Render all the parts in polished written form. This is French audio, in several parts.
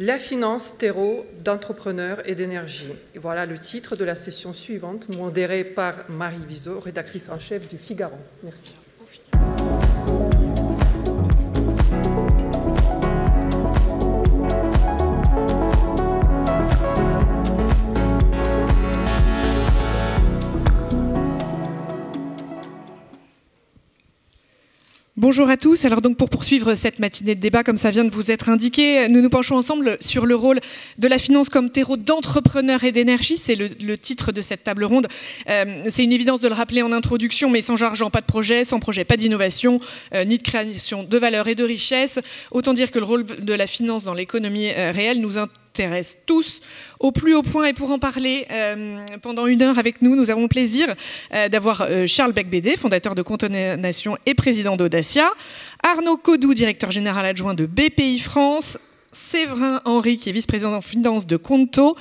La finance terreau d'entrepreneurs et d'énergie. Et voilà le titre de la session suivante, modérée par Marie Vizot, rédactrice en chef du Figaro. Merci. Bonjour à tous. Alors donc pour poursuivre cette matinée de débat, comme ça vient de vous être indiqué, nous nous penchons ensemble sur le rôle de la finance comme terreau d'entrepreneurs et d'énergie. C'est le titre de cette table ronde. C'est une évidence de le rappeler en introduction, mais sans argent, pas de projet, sans projet, pas d'innovation, ni de création de valeur et de richesse. Autant dire que le rôle de la finance dans l'économie réelle nous intéresse tous au plus haut point. Et pour en parler pendant une heure avec nous, nous avons le plaisir d'avoir Charles Becbédé, fondateur de Contonation et président d'Audacia, Arnaud Codou, directeur général adjoint de BPI France, Séverin Henry, qui est vice-président en finance de Conto,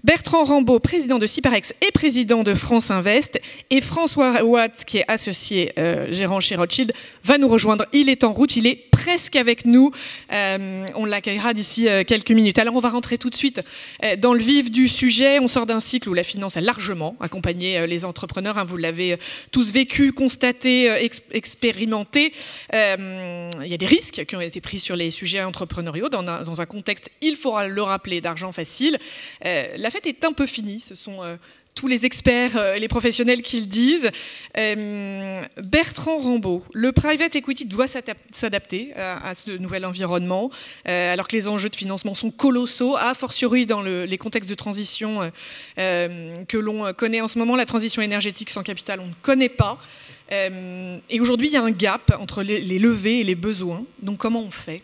Bertrand Rambaud, président de Cyparex et président de France Invest, et François Watt, qui est associé gérant chez Rothschild, va nous rejoindre. Il est en route, il est presque avec nous. On l'accueillera d'ici quelques minutes. Alors on va rentrer tout de suite dans le vif du sujet. On sort d'un cycle où la finance a largement accompagné les entrepreneurs. Vous l'avez tous vécu, constaté, expérimenté. Il y a des risques qui ont été pris sur les sujets entrepreneuriaux dans un contexte, il faudra le rappeler, d'argent facile. La fête est un peu finie, ce sont tous les experts et les professionnels qui le disent. Bertrand Rambaud, le private equity doit s'adapter à ce nouvel environnement, alors que les enjeux de financement sont colossaux, a fortiori dans les contextes de transition que l'on connaît en ce moment. La transition énergétique sans capital, on ne connaît pas. Et aujourd'hui, il y a un gap entre les levées et les besoins. Donc comment on fait ?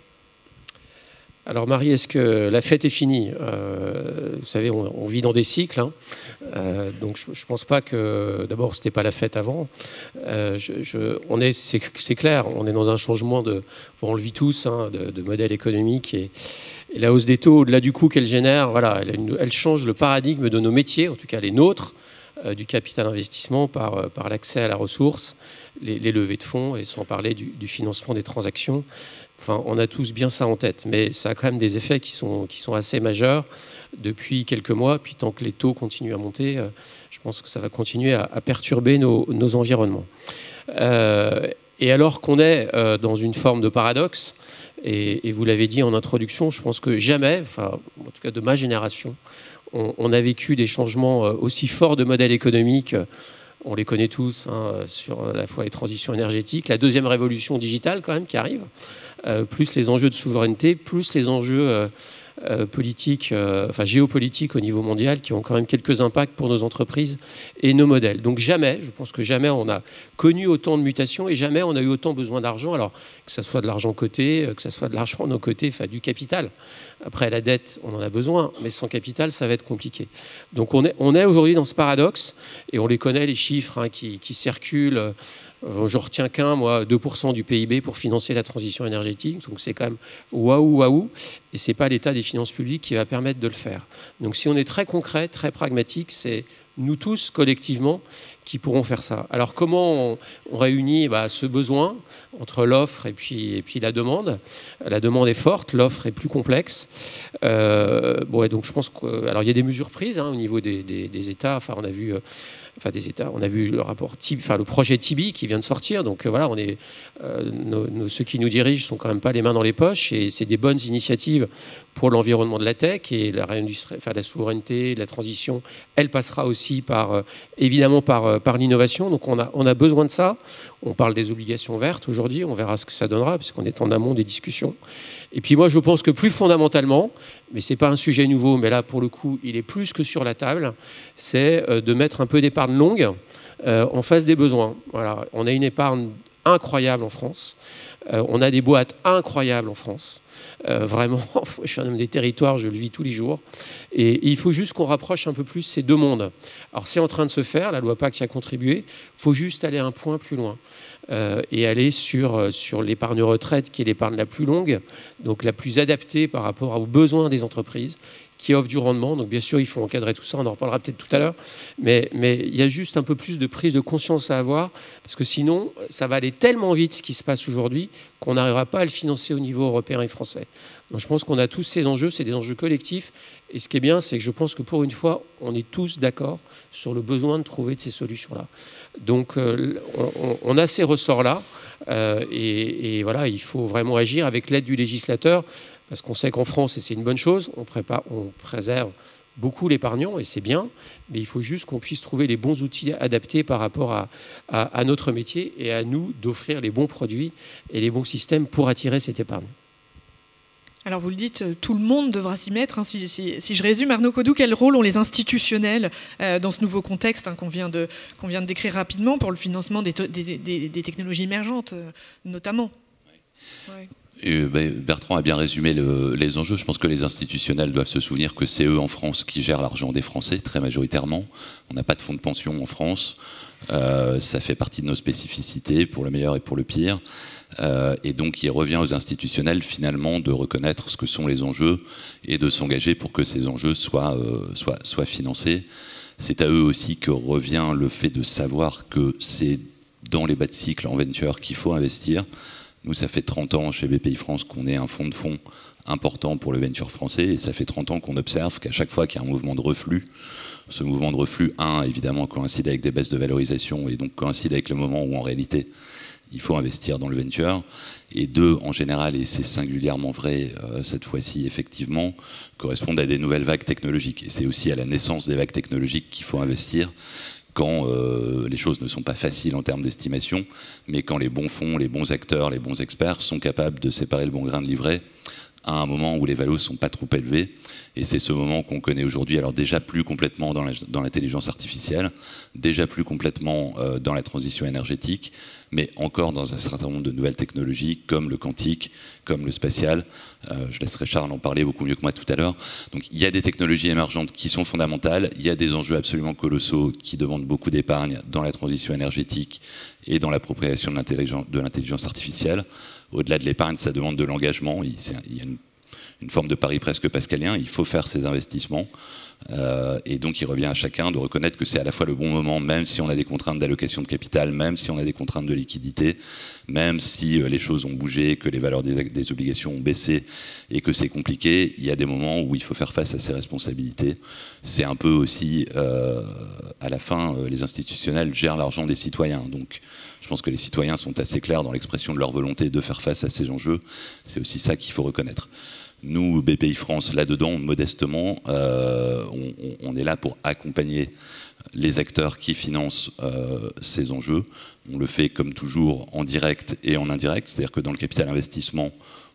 Alors Marie, est-ce que la fête est finie ? Vous savez, on vit dans des cycles, hein. Donc je ne pense pas que... D'abord, ce n'était pas la fête avant. C'est clair, on est dans un changement on le vit tous, hein, de modèle économique. Et la hausse des taux, au-delà du coût qu'elle génère, voilà, elle change le paradigme de nos métiers, en tout cas les nôtres, du capital investissement par l'accès à la ressource, les levées de fonds, et sans parler du financement des transactions. Enfin, on a tous bien ça en tête, mais ça a quand même des effets qui sont assez majeurs depuis quelques mois. Puis tant que les taux continuent à monter, je pense que ça va continuer à perturber nos environnements. Et alors qu'on est dans une forme de paradoxe, et vous l'avez dit en introduction, je pense que jamais, enfin, en tout cas de ma génération, on a vécu des changements aussi forts de modèle économique. On les connaît tous, hein, sur à la fois les transitions énergétiques, la deuxième révolution digitale quand même qui arrive, plus les enjeux de souveraineté, plus les enjeux politiques, géopolitiques au niveau mondial qui ont quand même quelques impacts pour nos entreprises et nos modèles. Donc jamais, je pense que jamais on a connu autant de mutations et jamais on a eu autant besoin d'argent, alors que ce soit de l'argent coté, que ce soit de l'argent non coté, enfin du capital. Après la dette, on en a besoin, mais sans capital, ça va être compliqué. Donc on est aujourd'hui dans ce paradoxe, et on les connaît, les chiffres, hein, qui circulent. Je retiens qu'un, moi, 2% du PIB pour financer la transition énergétique. Donc c'est quand même waouh. Et ce n'est pas l'état des finances publiques qui va permettre de le faire. Donc si on est très concret, très pragmatique, c'est nous tous, collectivement, qui pourront faire ça. Alors comment on réunit ce besoin entre l'offre et puis la demande ? La demande est forte, l'offre est plus complexe. Donc je pense que... Alors il y a des mesures prises, hein, au niveau des États. Enfin, on a vu... des États. On a vu le rapport le projet Tibi qui vient de sortir. Donc voilà, ceux qui nous dirigent sont quand même pas les mains dans les poches, et c'est des bonnes initiatives pour l'environnement de la tech, et la souveraineté, la transition, elle passera aussi évidemment par l'innovation. Donc on a besoin de ça. On parle des obligations vertes aujourd'hui, on verra ce que ça donnera puisqu'on est en amont des discussions. Et puis moi je pense que plus fondamentalement, mais c'est pas un sujet nouveau, mais là pour le coup il est plus que sur la table, c'est de mettre un peu d'épargne longue en face des besoins. Voilà, on a une épargne incroyable en France, on a des boîtes incroyables en France. Vraiment, je suis un homme des territoires, je le vis tous les jours. Et il faut juste qu'on rapproche un peu plus ces deux mondes. Alors c'est en train de se faire, la loi Pacte y a contribué. Il faut juste aller un point plus loin et aller sur l'épargne retraite, qui est l'épargne la plus longue, donc la plus adaptée par rapport aux besoins des entreprises, qui offrent du rendement. Donc bien sûr, il faut encadrer tout ça, on en reparlera peut-être tout à l'heure, mais il y a juste un peu plus de prise de conscience à avoir, parce que sinon, ça va aller tellement vite ce qui se passe aujourd'hui qu'on n'arrivera pas à le financer au niveau européen et français. Donc je pense qu'on a tous ces enjeux, c'est des enjeux collectifs, et ce qui est bien, c'est que je pense que pour une fois, on est tous d'accord sur le besoin de trouver de ces solutions-là. Donc on a ces ressorts-là, et voilà, il faut vraiment agir avec l'aide du législateur, parce qu'on sait qu'en France, et c'est une bonne chose, on préserve beaucoup l'épargnant, et c'est bien, mais il faut juste qu'on puisse trouver les bons outils adaptés par rapport à notre métier et à nous d'offrir les bons produits et les bons systèmes pour attirer cette épargne. Alors vous le dites, tout le monde devra s'y mettre. Hein. Si je résume, Arnaud Codou, quel rôle ont les institutionnels dans ce nouveau contexte qu'on vient de décrire rapidement pour le financement des technologies émergentes, notamment? Ouais. Bertrand a bien résumé les enjeux. Je pense que les institutionnels doivent se souvenir que c'est eux en France qui gèrent l'argent des Français, très majoritairement. On n'a pas de fonds de pension en France. Ça fait partie de nos spécificités, pour le meilleur et pour le pire. Et donc il revient aux institutionnels finalement de reconnaître ce que sont les enjeux et de s'engager pour que ces enjeux soient financés. C'est à eux aussi que revient le fait de savoir que c'est dans les bas de cycle en venture qu'il faut investir. Nous, ça fait 30 ans chez BPI-France qu'on est un fonds de fonds important pour le venture français, et ça fait 30 ans qu'on observe qu'à chaque fois qu'il y a un mouvement de reflux, ce mouvement de reflux, évidemment, coïncide avec des baisses de valorisation, et donc coïncide avec le moment où, en réalité, il faut investir dans le venture, et 2, en général, et c'est singulièrement vrai cette fois-ci, effectivement, correspondent à des nouvelles vagues technologiques. Et c'est aussi à la naissance des vagues technologiques qu'il faut investir, quand les choses ne sont pas faciles en termes d'estimation, mais quand les bons fonds, les bons acteurs, les bons experts sont capables de séparer le bon grain de l'ivraie à un moment où les valos ne sont pas trop élevés. Et c'est ce moment qu'on connaît aujourd'hui, alors déjà plus complètement dans l'intelligence artificielle, déjà plus complètement dans la transition énergétique, mais encore dans un certain nombre de nouvelles technologies, comme le quantique, comme le spatial. Je laisserai Charles en parler beaucoup mieux que moi tout à l'heure. Donc il y a des technologies émergentes qui sont fondamentales, il y a des enjeux absolument colossaux qui demandent beaucoup d'épargne dans la transition énergétique et dans l'appropriation de l'intelligence artificielle. Au-delà de l'épargne, ça demande de l'engagement. Il y a une forme de pari presque pascalien. Il faut faire ces investissements. Et donc, il revient à chacun de reconnaître que c'est à la fois le bon moment, même si on a des contraintes d'allocation de capital, même si on a des contraintes de liquidité, même si les choses ont bougé, que les valeurs des obligations ont baissé et que c'est compliqué. Il y a des moments où il faut faire face à ses responsabilités. C'est un peu aussi, à la fin, les institutionnels gèrent l'argent des citoyens. Donc, je pense que les citoyens sont assez clairs dans l'expression de leur volonté de faire face à ces enjeux. C'est aussi ça qu'il faut reconnaître. Nous, BPI France, là-dedans, modestement, on est là pour accompagner les acteurs qui financent ces enjeux. On le fait, comme toujours, en direct et en indirect. C'est-à-dire que dans le capital investissement,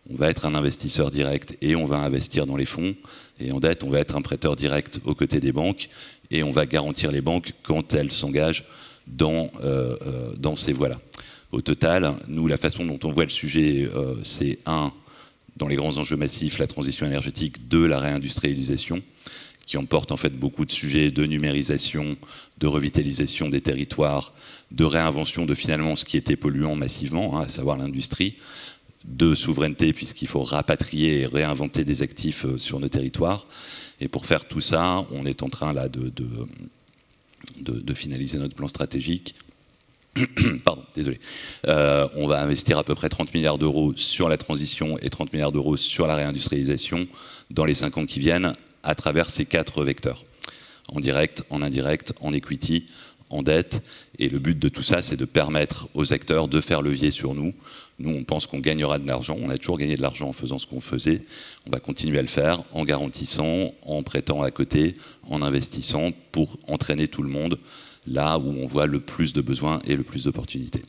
on va être un investisseur direct et on va investir dans les fonds. Et en dette, on va être un prêteur direct aux côtés des banques. Et on va garantir les banques quand elles s'engagent dans ces voies-là. Au total, nous, la façon dont on voit le sujet, c'est dans les grands enjeux massifs, la transition énergétique, 2, la réindustrialisation, qui emporte en fait beaucoup de sujets de numérisation, de revitalisation des territoires, de réinvention de finalement ce qui était polluant massivement, à savoir l'industrie, de souveraineté, puisqu'il faut rapatrier et réinventer des actifs sur nos territoires. Et pour faire tout ça, on est en train là de finaliser notre plan stratégique. Pardon, désolé. On va investir à peu près 30 milliards d'euros sur la transition et 30 milliards d'euros sur la réindustrialisation dans les 5 ans qui viennent à travers ces 4 vecteurs. En direct, en indirect, en equity, en dette. Et le but de tout ça, c'est de permettre aux acteurs de faire levier sur nous. Nous, on pense qu'on gagnera de l'argent. On a toujours gagné de l'argent en faisant ce qu'on faisait. On va continuer à le faire en garantissant, en prêtant à côté, en investissant pour entraîner tout le monde là où on voit le plus de besoins et le plus d'opportunités.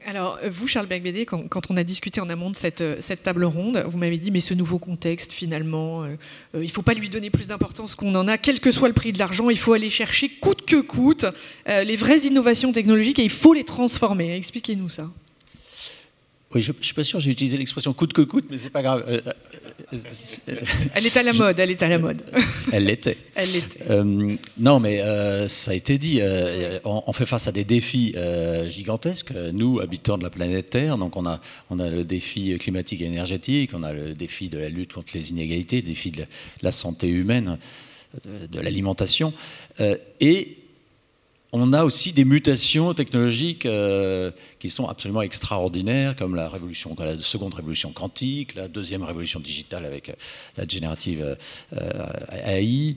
Alors, vous, Charles Beigbeder, quand on a discuté en amont de cette table ronde, vous m'avez dit, mais ce nouveau contexte, finalement, il ne faut pas lui donner plus d'importance qu'on en a, quel que soit le prix de l'argent, il faut aller chercher, coûte que coûte, les vraies innovations technologiques et il faut les transformer. Expliquez-nous ça. Oui, je ne suis pas sûr, j'ai utilisé l'expression coûte que coûte, mais c'est pas grave. Elle est à la mode, elle est à la mode. Elle l'était. Elle l'était. Non, mais ça a été dit, on fait face à des défis gigantesques, nous, habitants de la planète Terre. Donc on a le défi climatique et énergétique, on a le défi de la lutte contre les inégalités, le défi de la santé humaine, de l'alimentation. Et on a aussi des mutations technologiques qui sont absolument extraordinaires, comme la seconde révolution quantique, la deuxième révolution digitale avec la générative AI.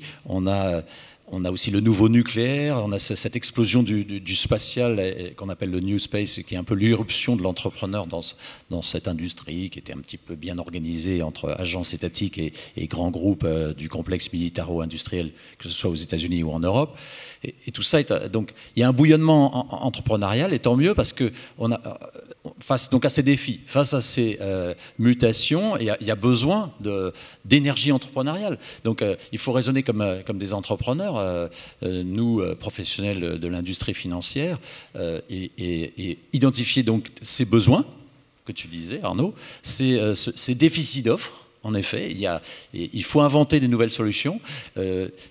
On a aussi le nouveau nucléaire, on a cette explosion du spatial qu'on appelle le New Space, qui est un peu l'irruption de l'entrepreneur dans cette industrie qui était un petit peu bien organisée entre agences étatiques et grands groupes du complexe militaro-industriel, que ce soit aux États-Unis ou en Europe. Et tout ça, donc il y a un bouillonnement entrepreneurial, et tant mieux, parce que face donc à ces défis, face à ces mutations, il y a besoin d'énergie entrepreneuriale. Donc il faut raisonner comme des entrepreneurs, nous professionnels de l'industrie financière, et identifier donc ces besoins que tu disais, Arnaud, ces déficits d'offres. En effet, il faut inventer des nouvelles solutions.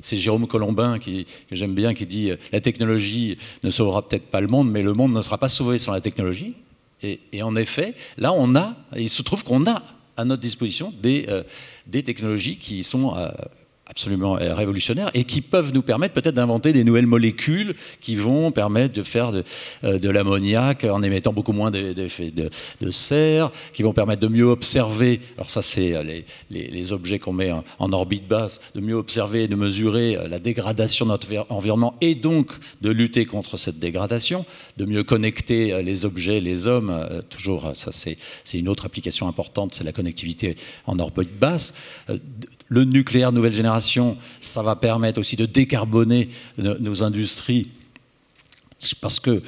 C'est Jérôme Colombin, que j'aime bien, qui dit « La technologie ne sauvera peut-être pas le monde, mais le monde ne sera pas sauvé sans la technologie ». Et en effet, là, il se trouve qu'on a à notre disposition des technologies qui sont absolument révolutionnaires et qui peuvent nous permettre peut-être d'inventer des nouvelles molécules qui vont permettre de faire de l'ammoniac en émettant beaucoup moins d'effets de serre, qui vont permettre de mieux observer, alors ça c'est les objets qu'on met en orbite basse, de mieux observer et de mesurer la dégradation de notre environnement et donc de lutter contre cette dégradation, de mieux connecter les objets, les hommes, toujours ça c'est une autre application importante, c'est la connectivité en orbite basse. Le nucléaire nouvelle génération, ça va permettre aussi de décarboner nos industries, parce que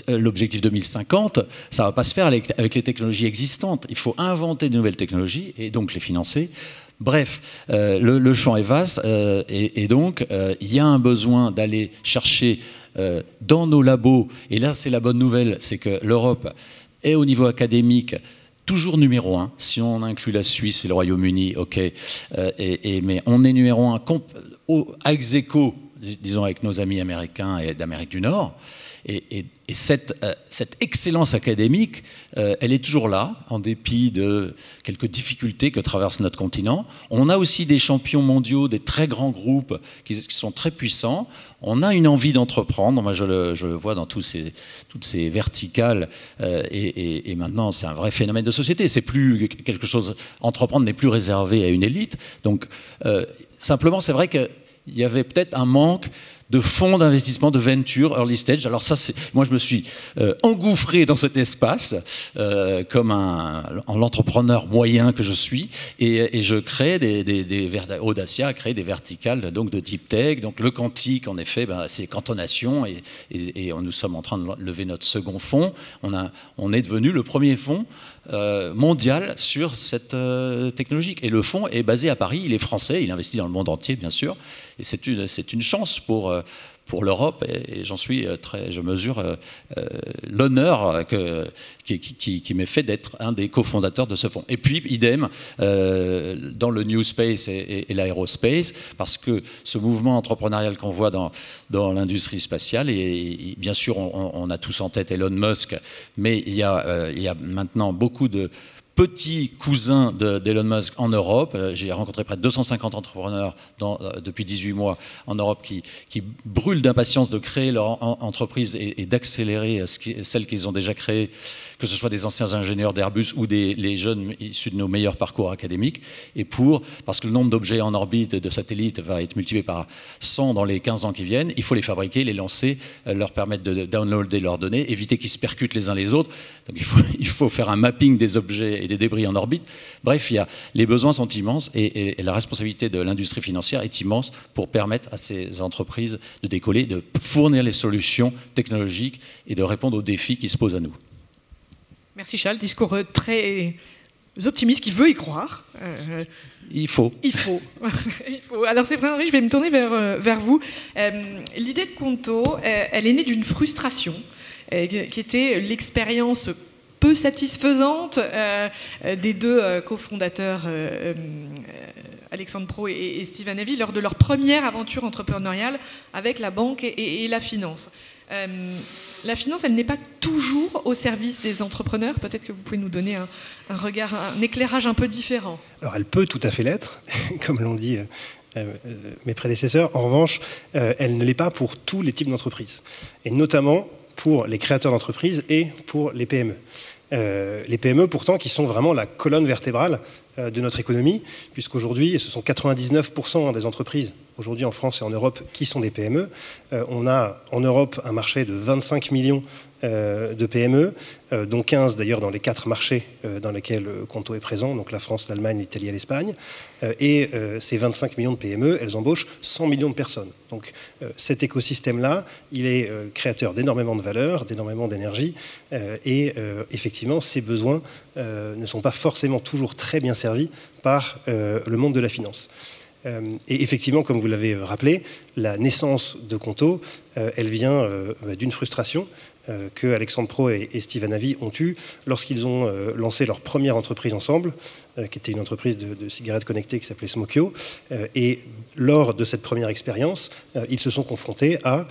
l'objectif 2050, ça ne va pas se faire avec les technologies existantes. Il faut inventer de nouvelles technologies et donc les financer. Bref, le champ est vaste et donc il y a un besoin d'aller chercher dans nos labos, et là c'est la bonne nouvelle, c'est que l'Europe est au niveau académique toujours numéro 1, si on inclut la Suisse et le Royaume-Uni, ok, mais on est numéro 1 ex aequo, disons, avec nos amis américains et d'Amérique du Nord. Et cette excellence académique, elle est toujours là, en dépit de quelques difficultés que traverse notre continent. On a aussi des champions mondiaux, des très grands groupes qui sont très puissants. On a une envie d'entreprendre. Moi, je le vois dans toutes ces verticales. Et maintenant, c'est un vrai phénomène de société. C'est plus quelque chose. Entreprendre n'est plus réservé à une élite. Donc, simplement, c'est vrai qu'il y avait peut-être un manque de fonds d'investissement, de venture, early stage. Alors ça, moi je me suis engouffré dans cet espace comme l'entrepreneur moyen que je suis, et je crée Audacia a créé des verticales donc de deep tech. Donc le quantique, en effet, c'est cantonation, et nous sommes en train de lever notre second fonds. On est devenu le premier fonds mondial sur cette technologie. Et le fonds est basé à Paris, il est français, il investit dans le monde entier, bien sûr. Et c'est une chance pour l'Europe, et je mesure l'honneur qui m'est fait d'être un des cofondateurs de ce fonds. Et puis, idem, dans le New Space et l'aérospace, parce que ce mouvement entrepreneurial qu'on voit dans l'industrie spatiale, et bien sûr, on a tous en tête Elon Musk, mais il y a maintenant beaucoup de petit cousin d'Elon Musk en Europe. J'ai rencontré près de 250 entrepreneurs depuis 18 mois en Europe qui brûlent d'impatience de créer leur entreprise et d'accélérer celles qu'ils ont déjà créées, que ce soit des anciens ingénieurs d'Airbus ou les jeunes issus de nos meilleurs parcours académiques. Et parce que le nombre d'objets en orbite de satellites va être multiplié par 100 dans les 15 ans qui viennent, il faut les fabriquer, les lancer, leur permettre de downloader leurs données, éviter qu'ils se percutent les uns les autres. Donc il faut faire un mapping des objets et des débris en orbite. Bref, les besoins sont immenses, et la responsabilité de l'industrie financière est immense pour permettre à ces entreprises de décoller, de fournir les solutions technologiques et de répondre aux défis qui se posent à nous. Merci Charles, discours très optimiste, qui veut y croire. Il faut. Il faut. Alors c'est vraiment, je vais me tourner vers vous. L'idée de Conto, elle est née d'une frustration, qui était l'expérience peu satisfaisante des deux cofondateurs Alexandre Pro et Steve Hanavi lors de leur première aventure entrepreneuriale avec la banque et la finance. La finance, elle n'est pas toujours au service des entrepreneurs. Peut-être que vous pouvez nous donner un regard, un éclairage un peu différent. Alors elle peut tout à fait l'être, comme l'ont dit mes prédécesseurs. En revanche, elle ne l'est pas pour tous les types d'entreprises, et notamment pour les créateurs d'entreprises et pour les PME. Les PME, pourtant, qui sont vraiment la colonne vertébrale de notre économie, puisqu'aujourd'hui, ce sont 99% des entreprises, aujourd'hui en France et en Europe, qui sont des PME. On a en Europe un marché de 25 millions de PME, dont 15 d'ailleurs dans les 4 marchés dans lesquels Conto est présent, donc la France, l'Allemagne, l'Italie et l'Espagne. Et ces 25 millions de PME, elles embauchent 100 millions de personnes. Donc cet écosystème-là, il est créateur d'énormément de valeur, d'énormément d'énergie, et effectivement, ces besoins ne sont pas forcément toujours très bien servis par le monde de la finance. Et effectivement, comme vous l'avez rappelé, la naissance de Conto, elle vient d'une frustration que Alexandre Pro et Steve Hanavi ont eue lorsqu'ils ont lancé leur première entreprise ensemble, qui était une entreprise de cigarettes connectées qui s'appelait Smokio. Et lors de cette première expérience, ils se sont confrontés à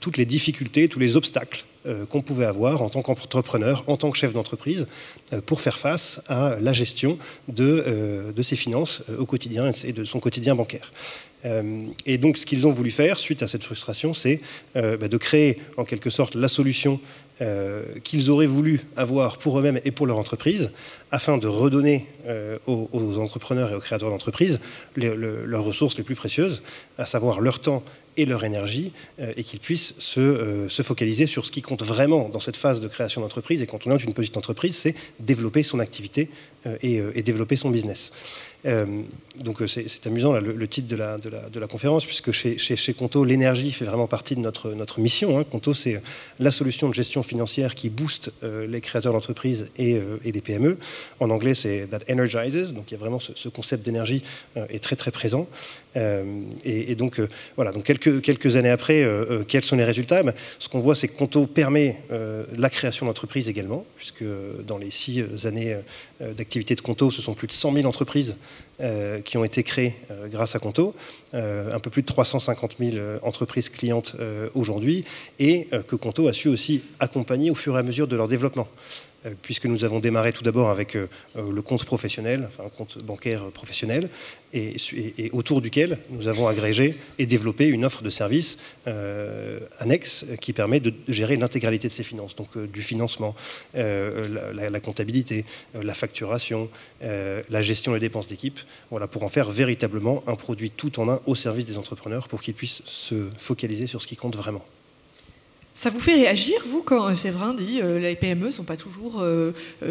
toutes les difficultés, tous les obstacles qu'on pouvait avoir en tant qu'entrepreneur, en tant que chef d'entreprise, pour faire face à la gestion de ses finances au quotidien et de son quotidien bancaire. Et donc ce qu'ils ont voulu faire, suite à cette frustration, c'est de créer en quelque sorte la solution qu'ils auraient voulu avoir pour eux-mêmes et pour leur entreprise, afin de redonner aux entrepreneurs et aux créateurs d'entreprises leurs ressources les plus précieuses, à savoir leur temps et leur énergie, et qu'ils puissent se focaliser sur ce qui compte vraiment dans cette phase de création d'entreprise. Et quand on est une petite entreprise, c'est développer son activité et développer son business. Donc c'est amusant là, le titre de la conférence, puisque chez Conto, l'énergie fait vraiment partie de notre mission. Hein. Conto, c'est la solution de gestion financière qui booste les créateurs d'entreprises et des PME. En anglais, c'est That Energizes, donc il y a vraiment ce concept d'énergie est très très présent. Et donc voilà, donc quelques années après, quels sont les résultats? Ce qu'on voit, c'est que Conto permet la création d'entreprises également, puisque dans les 6 années d'activité de Conto, ce sont plus de 100 000 entreprises qui ont été créées grâce à Conto, un peu plus de 350 000 entreprises clientes aujourd'hui, et que Conto a su aussi accompagner au fur et à mesure de leur développement. Puisque nous avons démarré tout d'abord avec le compte professionnel, enfin un compte bancaire professionnel, et autour duquel nous avons agrégé et développé une offre de services annexe qui permet de gérer l'intégralité de ces finances, donc du financement, la comptabilité, la facturation, la gestion des dépenses d'équipe, voilà, pour en faire véritablement un produit tout en un au service des entrepreneurs pour qu'ils puissent se focaliser sur ce qui compte vraiment. Ça vous fait réagir, vous, quand Séverin dit les PME ne sont pas toujours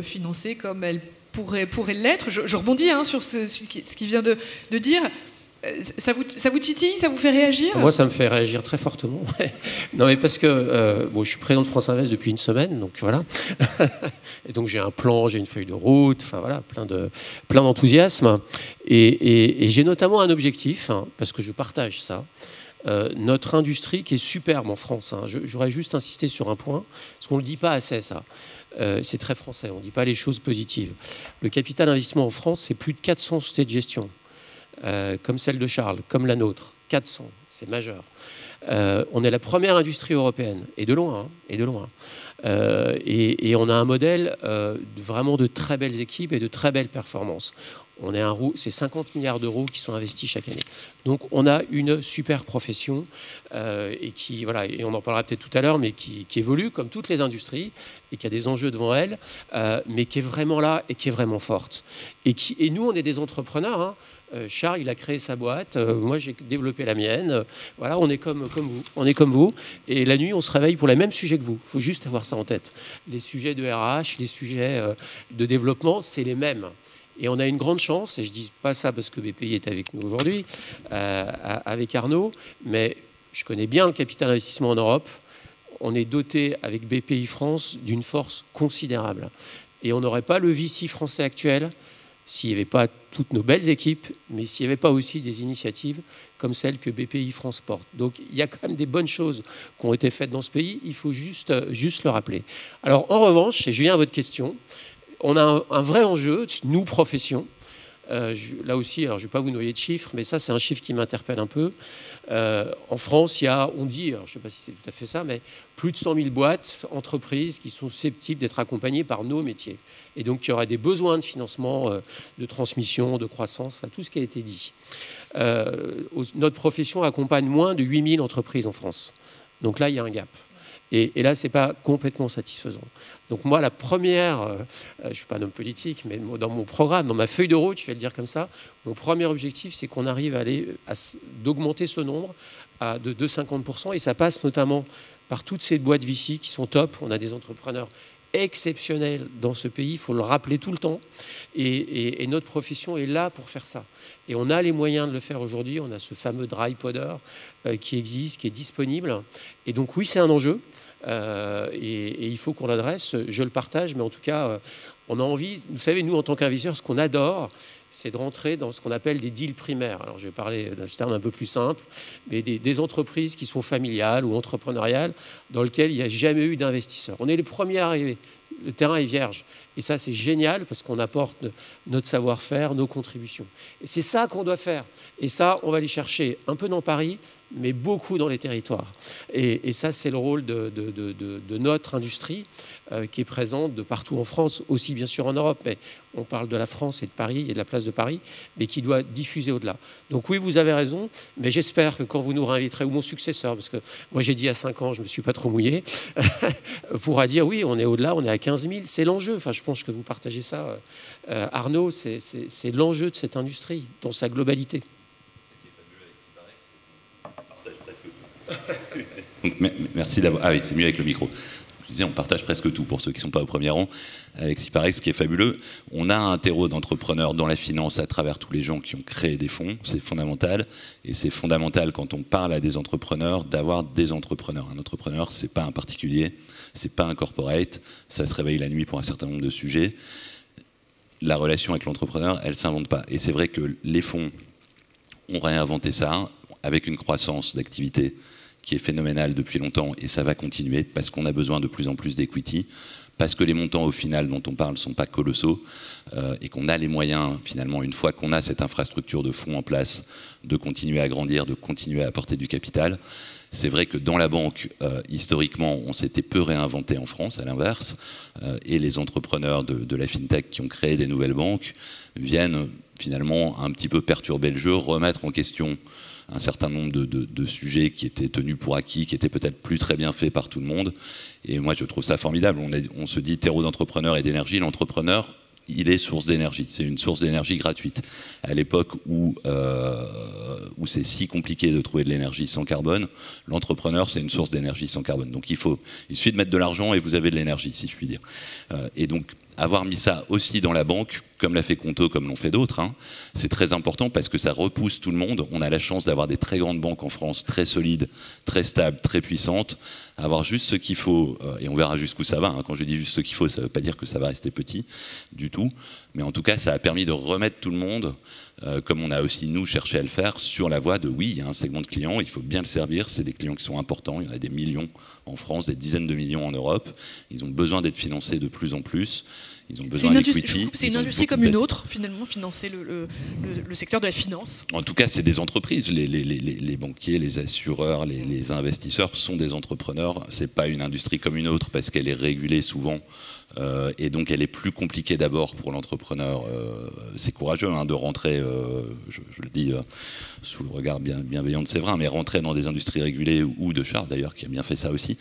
financées comme elles pourraient l'être? Je rebondis sur ce qu'il vient de dire. Ça vous titille? Ça vous fait réagir? Moi, ça me fait réagir très fortement. Non, mais parce que je suis président de France Invest depuis une semaine, donc voilà. Et donc j'ai un plan, j'ai une feuille de route, enfin voilà, plein d'enthousiasme. Et j'ai notamment un objectif, parce que je partage ça. Notre industrie qui est superbe en France. J'aurais juste insisté sur un point, parce qu'on ne le dit pas assez, ça. C'est très français, on ne dit pas les choses positives. Le capital investissement en France, c'est plus de 400 sociétés de gestion, comme celle de Charles, comme la nôtre. 400, c'est majeur. On est la première industrie européenne, et de loin. Et on a un modèle vraiment de très belles équipes et de très belles performances. C'est 50 milliards d'euros qui sont investis chaque année. Donc on a une super profession et on en parlera peut-être tout à l'heure, mais qui évolue comme toutes les industries et qui a des enjeux devant elle, mais qui est vraiment là et qui est vraiment forte. Et nous, on est des entrepreneurs. Charles, il a créé sa boîte. Moi, j'ai développé la mienne. Voilà, on est comme vous. On est comme vous. Et la nuit, on se réveille pour les mêmes sujets que vous. Il faut juste avoir ça en tête. Les sujets de RH, les sujets de développement, c'est les mêmes. Et on a une grande chance, et je ne dis pas ça parce que BPI est avec nous aujourd'hui, avec Arnaud, mais je connais bien le capital investissement en Europe. On est doté avec BPI France d'une force considérable. Et on n'aurait pas le VC français actuel s'il n'y avait pas toutes nos belles équipes, mais s'il n'y avait pas aussi des initiatives comme celle que BPI France porte. Donc il y a quand même des bonnes choses qui ont été faites dans ce pays, il faut juste le rappeler. Alors en revanche, et je viens à votre question, on a un vrai enjeu, nous, profession. Là aussi, alors je ne vais pas vous noyer de chiffres, mais ça, c'est un chiffre qui m'interpelle un peu. En France, il y a, on dit, alors je ne sais pas si c'est tout à fait ça, mais plus de 100 000 boîtes, entreprises qui sont susceptibles d'être accompagnées par nos métiers. Et donc, il y aurait des besoins de financement, de transmission, de croissance, enfin, tout ce qui a été dit. Notre profession accompagne moins de 8 000 entreprises en France. Donc là, il y a un gap. Et là, ce n'est pas complètement satisfaisant. Donc moi, la première, je ne suis pas un homme politique, mais dans mon programme, dans ma feuille de route, je vais le dire comme ça, mon premier objectif, c'est qu'on arrive d'augmenter ce nombre de 50%. Et ça passe notamment par toutes ces boîtes VC qui sont top. On a des entrepreneurs exceptionnels dans ce pays, il faut le rappeler tout le temps. Et notre profession est là pour faire ça. Et on a les moyens de le faire aujourd'hui. On a ce fameux dry powder qui existe, qui est disponible. Et donc oui, c'est un enjeu. Et il faut qu'on l'adresse. Je le partage, mais en tout cas, on a envie, vous savez, nous, en tant qu'investisseurs, ce qu'on adore, c'est de rentrer dans ce qu'on appelle des deals primaires. Alors, je vais parler d'un terme un peu plus simple, mais des entreprises qui sont familiales ou entrepreneuriales, dans lesquelles il n'y a jamais eu d'investisseurs. On est les premiers à arriver. Le terrain est vierge. Et ça, c'est génial parce qu'on apporte notre savoir-faire, nos contributions. Et c'est ça qu'on doit faire. Et ça, on va aller chercher un peu dans Paris, mais beaucoup dans les territoires. Et ça, c'est le rôle de notre industrie qui est présente de partout en France, aussi bien sûr en Europe, mais on parle de la France et de Paris et de la place de Paris, mais qui doit diffuser au-delà. Donc oui, vous avez raison, mais j'espère que quand vous nous réinviterez, ou mon successeur, parce que moi j'ai dit à 5 ans, je ne me suis pas trop mouillé, pourra dire oui, on est au-delà, on est à 15 000, c'est l'enjeu. Enfin, je pense que vous partagez ça, Arnaud, c'est l'enjeu de cette industrie dans sa globalité. Donc, merci d'avoir... Ah oui, c'est mieux avec le micro. Je disais, on partage presque tout pour ceux qui ne sont pas au premier rang. Avec Ciparex, ce qui est fabuleux, on a un terreau d'entrepreneurs dans la finance à travers tous les gens qui ont créé des fonds. C'est fondamental. Et c'est fondamental quand on parle à des entrepreneurs d'avoir des entrepreneurs. Un entrepreneur, ce n'est pas un particulier, ce n'est pas un corporate. Ça se réveille la nuit pour un certain nombre de sujets. La relation avec l'entrepreneur, elle ne s'invente pas. Et c'est vrai que les fonds ont réinventé ça avec une croissance d'activité qui est phénoménale depuis longtemps, et ça va continuer parce qu'on a besoin de plus en plus d'equity, parce que les montants au final dont on parle ne sont pas colossaux, et qu'on a les moyens finalement, une fois qu'on a cette infrastructure de fonds en place, de continuer à grandir, de continuer à apporter du capital. C'est vrai que dans la banque, historiquement, on s'était peu réinventé en France, à l'inverse, et les entrepreneurs de la FinTech qui ont créé des nouvelles banques viennent finalement un petit peu perturber le jeu, remettre en question un certain nombre de sujets qui étaient tenus pour acquis, qui étaient peut-être plus très bien faits par tout le monde. Et moi, je trouve ça formidable. On se dit terreau d'entrepreneurs et d'énergie. L'entrepreneur, il est source d'énergie. C'est une source d'énergie gratuite. À l'époque où c'est si compliqué de trouver de l'énergie sans carbone, l'entrepreneur, c'est une source d'énergie sans carbone. Donc il suffit de mettre de l'argent et vous avez de l'énergie, si je puis dire. Et donc, avoir mis ça aussi dans la banque, comme l'a fait Conto, comme l'ont fait d'autres, hein, c'est très important parce que ça repousse tout le monde. On a la chance d'avoir des très grandes banques en France, très solides, très stables, très puissantes. Avoir juste ce qu'il faut, et on verra jusqu'où ça va. Hein. Quand je dis juste ce qu'il faut, ça ne veut pas dire que ça va rester petit du tout. Mais en tout cas, ça a permis de remettre tout le monde, comme on a aussi, nous, cherché à le faire, sur la voie de oui, il y a un segment de clients, il faut bien le servir. C'est des clients qui sont importants. Il y en a des millions en France, des dizaines de millions en Europe. Ils ont besoin d'être financés de plus en plus. Ils ont besoin d'equity. C'est une industrie comme une autre, finalement, financer le secteur de la finance. En tout cas, c'est des entreprises. Les banquiers, les assureurs, les investisseurs sont des entrepreneurs. Ce n'est pas une industrie comme une autre parce qu'elle est régulée souvent. Et donc, elle est plus compliquée d'abord pour l'entrepreneur. C'est courageux hein, de rentrer, je le dis sous le regard bienveillant de Séverin, mais rentrer dans des industries régulées, ou de Charles d'ailleurs, qui a bien fait ça aussi,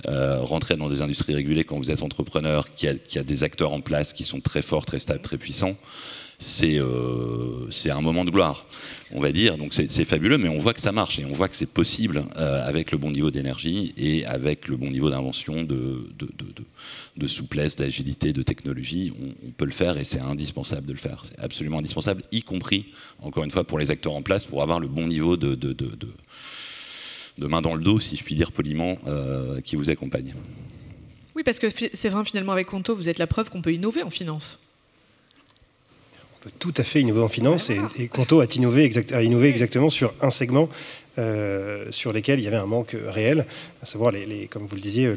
rentrer dans des industries régulées quand vous êtes entrepreneur, qui a des acteurs en place qui sont très forts, très stables, très puissants, c'est un moment de gloire, on va dire. Donc c'est fabuleux, mais on voit que ça marche et on voit que c'est possible avec le bon niveau d'énergie et avec le bon niveau d'invention, de souplesse, d'agilité, de technologie. On peut le faire et c'est indispensable de le faire. C'est absolument indispensable, y compris, encore une fois, pour les acteurs en place, pour avoir le bon niveau de main dans le dos, si je puis dire poliment, qui vous accompagne. Oui, parce que c'est vrai, finalement, avec Conto, vous êtes la preuve qu'on peut innover en finance. On peut tout à fait innover en finance et Conto a innové exactement sur un segment sur lesquels il y avait un manque réel, à savoir, comme vous le disiez,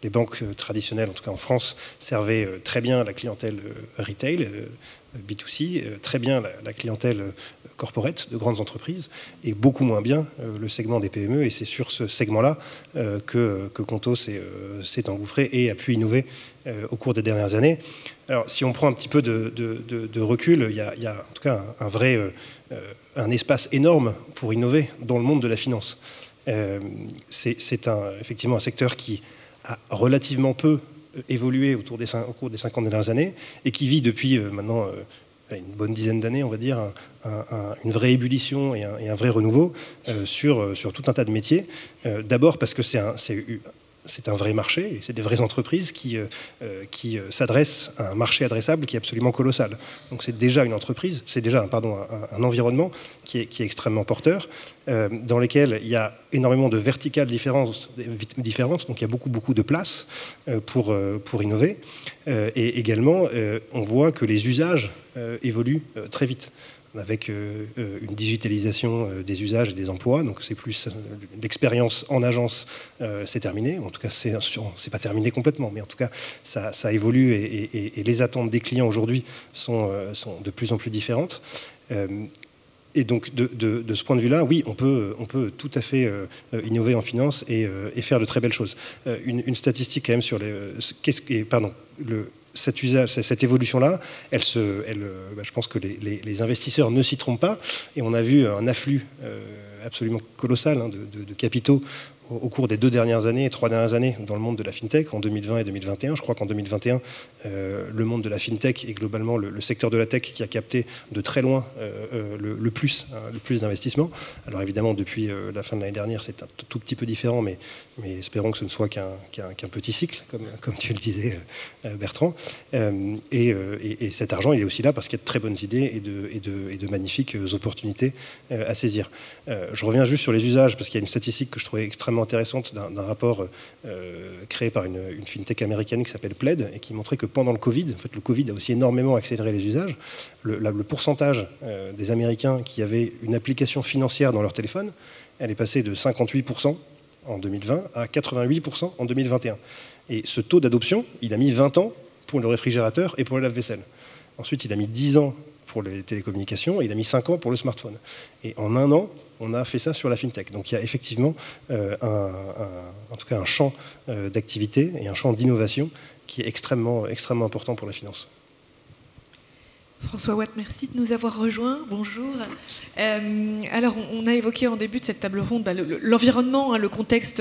les banques traditionnelles, en tout cas en France, servaient très bien la clientèle retail, B2C, très bien la clientèle corporate de grandes entreprises et beaucoup moins bien le segment des PME. Et c'est sur ce segment-là que Conto s'est engouffré et a pu innover au cours des dernières années. Alors, si on prend un petit peu de recul, il y a en tout cas un espace énorme pour innover dans le monde de la finance. C'est effectivement un secteur qui a relativement peu évolué au cours des 50 dernières années et qui vit depuis maintenant une bonne dizaine d'années, on va dire, une vraie ébullition et un vrai renouveau sur tout un tas de métiers. D'abord parce que c'est un vrai marché, et c'est des vraies entreprises qui s'adressent à un marché adressable qui est absolument colossal. Donc c'est déjà une entreprise, c'est déjà un environnement qui est extrêmement porteur, dans lequel il y a énormément de verticales différentes, donc il y a beaucoup de place pour innover. Et également, on voit que les usages évoluent très vite, avec une digitalisation des usages et des emplois. Donc c'est plus l'expérience en agence, c'est terminé. En tout cas, c'est pas terminé complètement, mais en tout cas, ça évolue et les attentes des clients aujourd'hui sont de plus en plus différentes. Et donc, de ce point de vue-là, oui, on peut tout à fait innover en finance et faire de très belles choses. Une statistique quand même sur cette évolution-là, je pense que les investisseurs ne s'y trompent pas. Et on a vu un afflux absolument colossal de capitaux au cours des 3 dernières années dans le monde de la FinTech, en 2020 et 2021. Je crois qu'en 2021, le monde de la FinTech est globalement le secteur de la tech qui a capté de très loin le plus d'investissements. Alors évidemment, depuis la fin de l'année dernière, c'est un tout petit peu différent, mais espérons que ce ne soit qu'un petit cycle, comme tu le disais, Bertrand. Et cet argent, il est aussi là parce qu'il y a de très bonnes idées et de magnifiques opportunités à saisir. Je reviens juste sur les usages, parce qu'il y a une statistique que je trouvais extrêmement intéressante d'un rapport créé par une fintech américaine qui s'appelle Plaid et qui montrait que pendant le Covid, en fait, le Covid a aussi énormément accéléré les usages. Le pourcentage des Américains qui avaient une application financière dans leur téléphone, elle est passée de 58% en 2020 à 88% en 2021. Et ce taux d'adoption, il a mis 20 ans pour le réfrigérateur et pour le lave-vaisselle. Ensuite, il a mis 10 ans pour les télécommunications et il a mis 5 ans pour le smartphone. Et en un an, on a fait ça sur la FinTech. Donc il y a effectivement en tout cas un champ d'activité et un champ d'innovation qui est extrêmement important pour la finance. François Watt, merci de nous avoir rejoints. Bonjour. Alors, on a évoqué en début de cette table ronde l'environnement, le contexte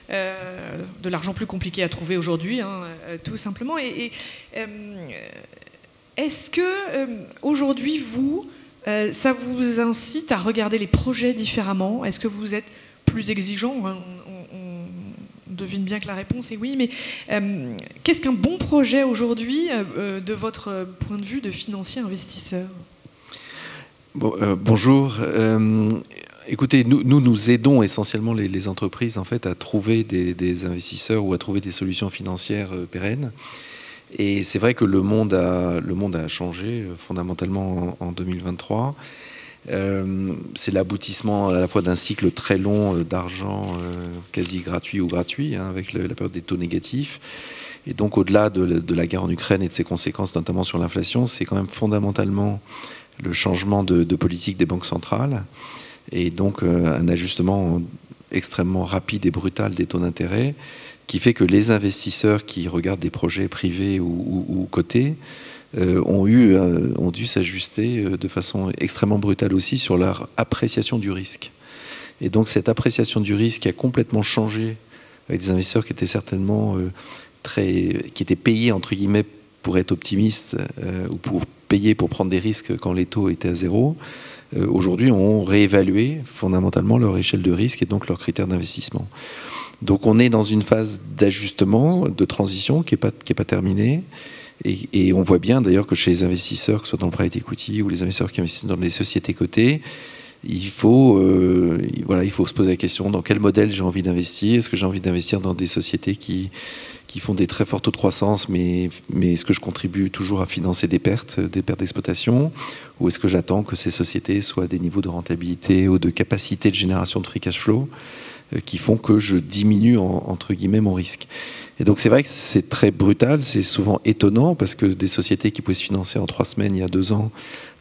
de l'argent plus compliqué à trouver aujourd'hui, tout simplement. Est-ce que aujourd'hui, ça vous incite à regarder les projets différemment? Est-ce que vous êtes plus exigeant? On devine bien que la réponse est oui, mais qu'est-ce qu'un bon projet aujourd'hui de votre point de vue de financier investisseur? Bonjour. Écoutez, nous aidons essentiellement les entreprises en fait, à trouver des investisseurs ou à trouver des solutions financières pérennes. Et c'est vrai que le monde a changé fondamentalement en 2023. C'est l'aboutissement à la fois d'un cycle très long d'argent quasi gratuit ou gratuit, avec la période des taux négatifs. Et donc au-delà de la guerre en Ukraine et de ses conséquences, notamment sur l'inflation, c'est quand même fondamentalement le changement de politique des banques centrales et donc un ajustement extrêmement rapide et brutal des taux d'intérêt qui fait que les investisseurs qui regardent des projets privés ou cotés ont dû s'ajuster de façon extrêmement brutale aussi sur leur appréciation du risque. Et donc cette appréciation du risque a complètement changé avec des investisseurs qui étaient certainement qui étaient payés entre guillemets pour être optimistes ou pour payer pour prendre des risques quand les taux étaient à zéro. Aujourd'hui ont réévalué fondamentalement leur échelle de risque et donc leurs critères d'investissement. Donc on est dans une phase d'ajustement, de transition qui est pas terminée. Et on voit bien d'ailleurs que chez les investisseurs, que ce soit dans le private equity ou les investisseurs qui investissent dans les sociétés cotées, il faut se poser la question dans quel modèle j'ai envie d'investir. Est-ce que j'ai envie d'investir dans des sociétés qui font des très forts taux de croissance, mais est-ce que je contribue toujours à financer des pertes d'exploitation, ou est-ce que j'attends que ces sociétés soient à des niveaux de rentabilité ou de capacité de génération de free cash flow qui font que je diminue entre guillemets mon risque. Et donc c'est vrai que c'est très brutal, c'est souvent étonnant parce que des sociétés qui pouvaient se financer en 3 semaines il y a 2 ans,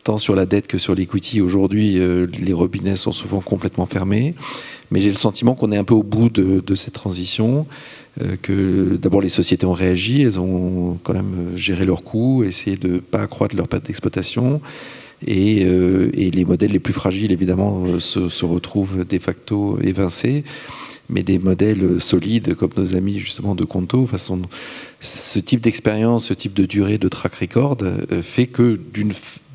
tant sur la dette que sur l'equity, aujourd'hui les robinets sont souvent complètement fermés. Mais j'ai le sentiment qu'on est un peu au bout de cette transition, que d'abord les sociétés ont réagi, elles ont quand même géré leurs coûts, essayé de ne pas accroître leur perte d'exploitation. Et les modèles les plus fragiles, évidemment, se retrouvent de facto évincés. Mais des modèles solides, comme nos amis justement de Conto, ce type d'expérience, ce type de durée de track record fait que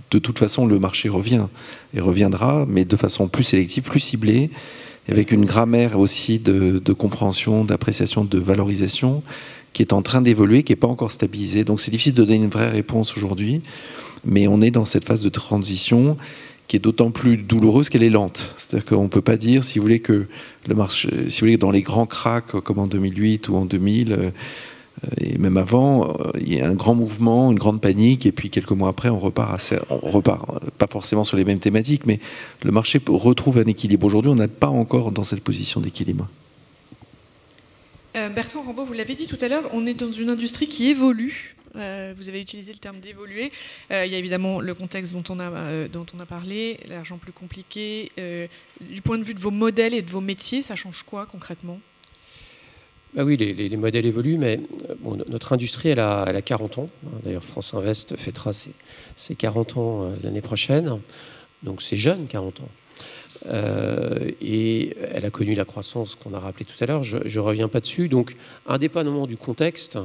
de toute façon le marché revient et reviendra, mais de façon plus sélective, plus ciblée, avec une grammaire aussi de compréhension, d'appréciation, de valorisation qui est en train d'évoluer, qui n'est pas encore stabilisée. Donc c'est difficile de donner une vraie réponse aujourd'hui, mais on est dans cette phase de transition qui est d'autant plus douloureuse qu'elle est lente. C'est-à-dire qu'on ne peut pas dire, si vous voulez, que le marché, si vous voulez, dans les grands cracks comme en 2008 ou en 2000, et même avant, il y a un grand mouvement, une grande panique, et puis quelques mois après, on repart, pas forcément sur les mêmes thématiques, mais le marché retrouve un équilibre. Aujourd'hui, on n'est pas encore dans cette position d'équilibre. Bertrand Rambaud, vous l'avez dit tout à l'heure, on est dans une industrie qui évolue. Vous avez utilisé le terme d'évoluer. Il y a évidemment le contexte dont on a parlé, l'argent plus compliqué. Du point de vue de vos modèles et de vos métiers, ça change quoi concrètement ? Bah oui, les modèles évoluent, mais bon, notre industrie, elle a 40 ans. D'ailleurs, France Invest fêtera ses 40 ans l'année prochaine. Donc c'est jeune, 40 ans. Et elle a connu la croissance qu'on a rappelée tout à l'heure. Je ne reviens pas dessus. Donc, indépendamment du contexte,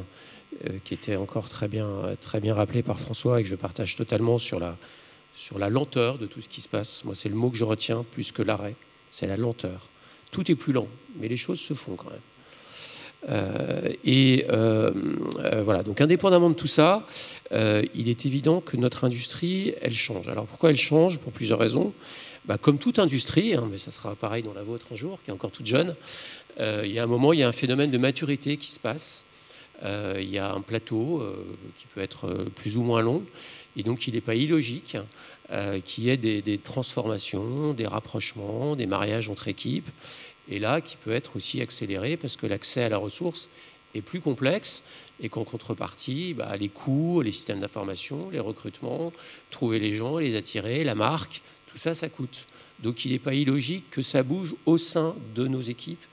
qui était encore très bien rappelé par François et que je partage totalement sur la lenteur de tout ce qui se passe. Moi, c'est le mot que je retiens plus que l'arrêt. C'est la lenteur. Tout est plus lent, mais les choses se font quand même. Voilà, donc indépendamment de tout ça, il est évident que notre industrie, elle change. Alors pourquoi elle change ? Pour plusieurs raisons. Comme toute industrie, mais ça sera pareil dans la vôtre un jour, qui est encore toute jeune, il y a un moment, il y a un phénomène de maturité qui se passe. Il y a un plateau qui peut être plus ou moins long, et donc il n'est pas illogique qu'il y ait des transformations, des rapprochements, des mariages entre équipes, et là qui peut être aussi accéléré parce que l'accès à la ressource est plus complexe et qu'en contrepartie, les coûts, les systèmes d'information, les recrutements, trouver les gens, les attirer, la marque, tout ça, ça coûte. Donc il n'est pas illogique que ça bouge au sein de nos équipes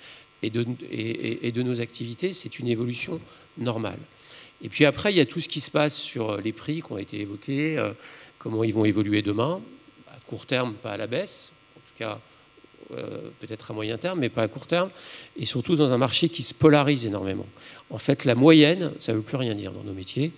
et de nos activités. C'est une évolution normale. Et puis après, il y a tout ce qui se passe sur les prix qui ont été évoqués, comment ils vont évoluer demain, à court terme, pas à la baisse, en tout cas peut-être à moyen terme, mais pas à court terme, et surtout dans un marché qui se polarise énormément. En fait, la moyenne, ça ne veut plus rien dire dans nos métiers.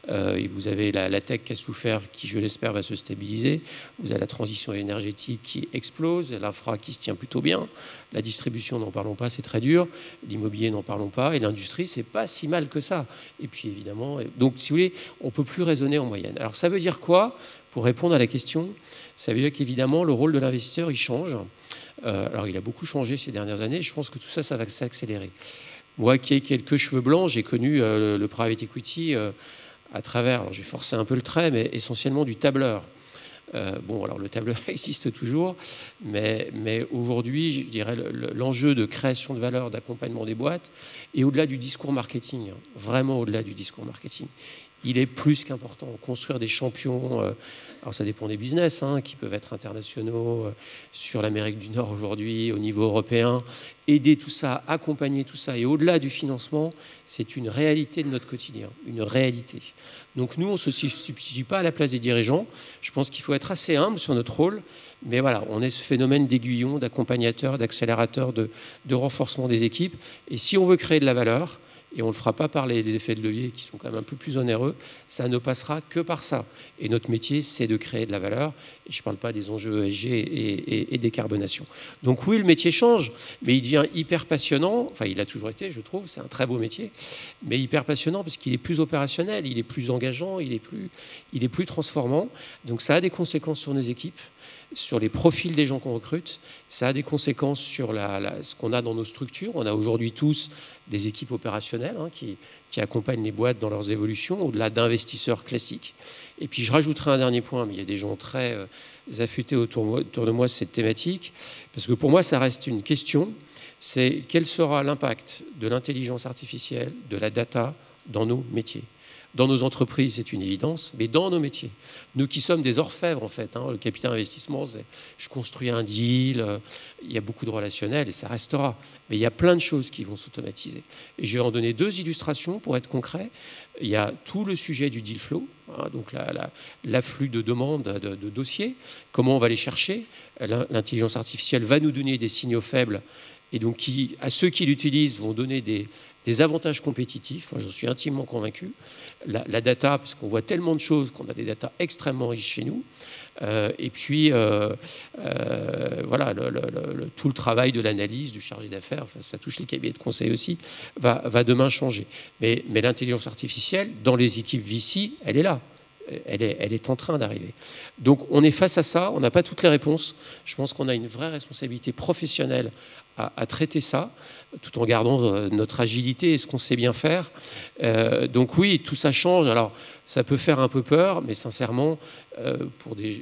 Et vous avez la tech qui a souffert, qui, je l'espère, va se stabiliser. Vous avez la transition énergétique qui explose, l'infra qui se tient plutôt bien. La distribution, n'en parlons pas, c'est très dur. L'immobilier, n'en parlons pas. Et l'industrie, c'est pas si mal que ça. Et puis, évidemment, donc, si vous voulez, on ne peut plus raisonner en moyenne. Alors, ça veut dire quoi ? Pour répondre à la question, ça veut dire qu'évidemment, le rôle de l'investisseur, il change. Alors, il a beaucoup changé ces dernières années. Je pense que tout ça, ça va s'accélérer. Moi, qui ai quelques cheveux blancs, j'ai connu le private equity à travers, alors j'ai forcé un peu le trait, mais essentiellement du tableur. Alors le tableur existe toujours, mais aujourd'hui, je dirais, l'enjeu de création de valeur, d'accompagnement des boîtes, est au-delà du discours marketing, vraiment au-delà du discours marketing. Il est plus qu'important. Construire des champions, alors ça dépend des business, qui peuvent être internationaux, sur l'Amérique du Nord aujourd'hui, au niveau européen, aider tout ça, accompagner tout ça, et au-delà du financement, c'est une réalité de notre quotidien, une réalité. Donc nous, on ne se substitue pas à la place des dirigeants. Je pense qu'il faut être assez humble sur notre rôle, mais voilà, on est ce phénomène d'aiguillon, d'accompagnateur, d'accélérateur, de renforcement des équipes. Et si on veut créer de la valeur, et on ne le fera pas par les effets de levier qui sont quand même un peu plus onéreux, ça ne passera que par ça. Et notre métier, c'est de créer de la valeur. Et je ne parle pas des enjeux ESG et décarbonation. Donc oui, le métier change, mais il devient hyper passionnant. Enfin, il a toujours été, je trouve, c'est un très beau métier, mais hyper passionnant parce qu'il est plus opérationnel, il est plus engageant, il est plus transformant. Donc ça a des conséquences sur nos équipes. sur les profils des gens qu'on recrute. Ça a des conséquences sur ce qu'on a dans nos structures. On a aujourd'hui tous des équipes opérationnelles qui accompagnent les boîtes dans leurs évolutions, au-delà d'investisseurs classiques. Et puis je rajouterai un dernier point, mais il y a des gens très affûtés autour de moi de cette thématique, parce que pour moi, ça reste une question, c'est quel sera l'impact de l'intelligence artificielle, de la data dans nos métiers. Dans nos entreprises, c'est une évidence, mais dans nos métiers. Nous qui sommes des orfèvres, en fait, le capital investissement, c'est je construis un deal, il y a beaucoup de relationnel et ça restera. Mais il y a plein de choses qui vont s'automatiser. Et je vais en donner 2 illustrations pour être concret. Il y a tout le sujet du deal flow, donc l'afflux de demandes, de dossiers, comment on va les chercher. L'intelligence artificielle va nous donner des signaux faibles et donc à ceux qui l'utilisent vont donner des avantages compétitifs. Moi, j'en suis intimement convaincu. La data, parce qu'on voit tellement de choses, qu'on a des datas extrêmement riches chez nous. Et puis, voilà, tout le travail de l'analyse, du chargé d'affaires, enfin, ça touche les cabinets de conseil aussi, va demain changer. Mais l'intelligence artificielle, dans les équipes VC, elle est là. Elle est en train d'arriver. Donc on est face à ça, on n'a pas toutes les réponses. Je pense qu'on a une vraie responsabilité professionnelle à traiter ça, tout en gardant notre agilité et ce qu'on sait bien faire. Donc oui, tout ça change. Alors ça peut faire un peu peur, mais sincèrement,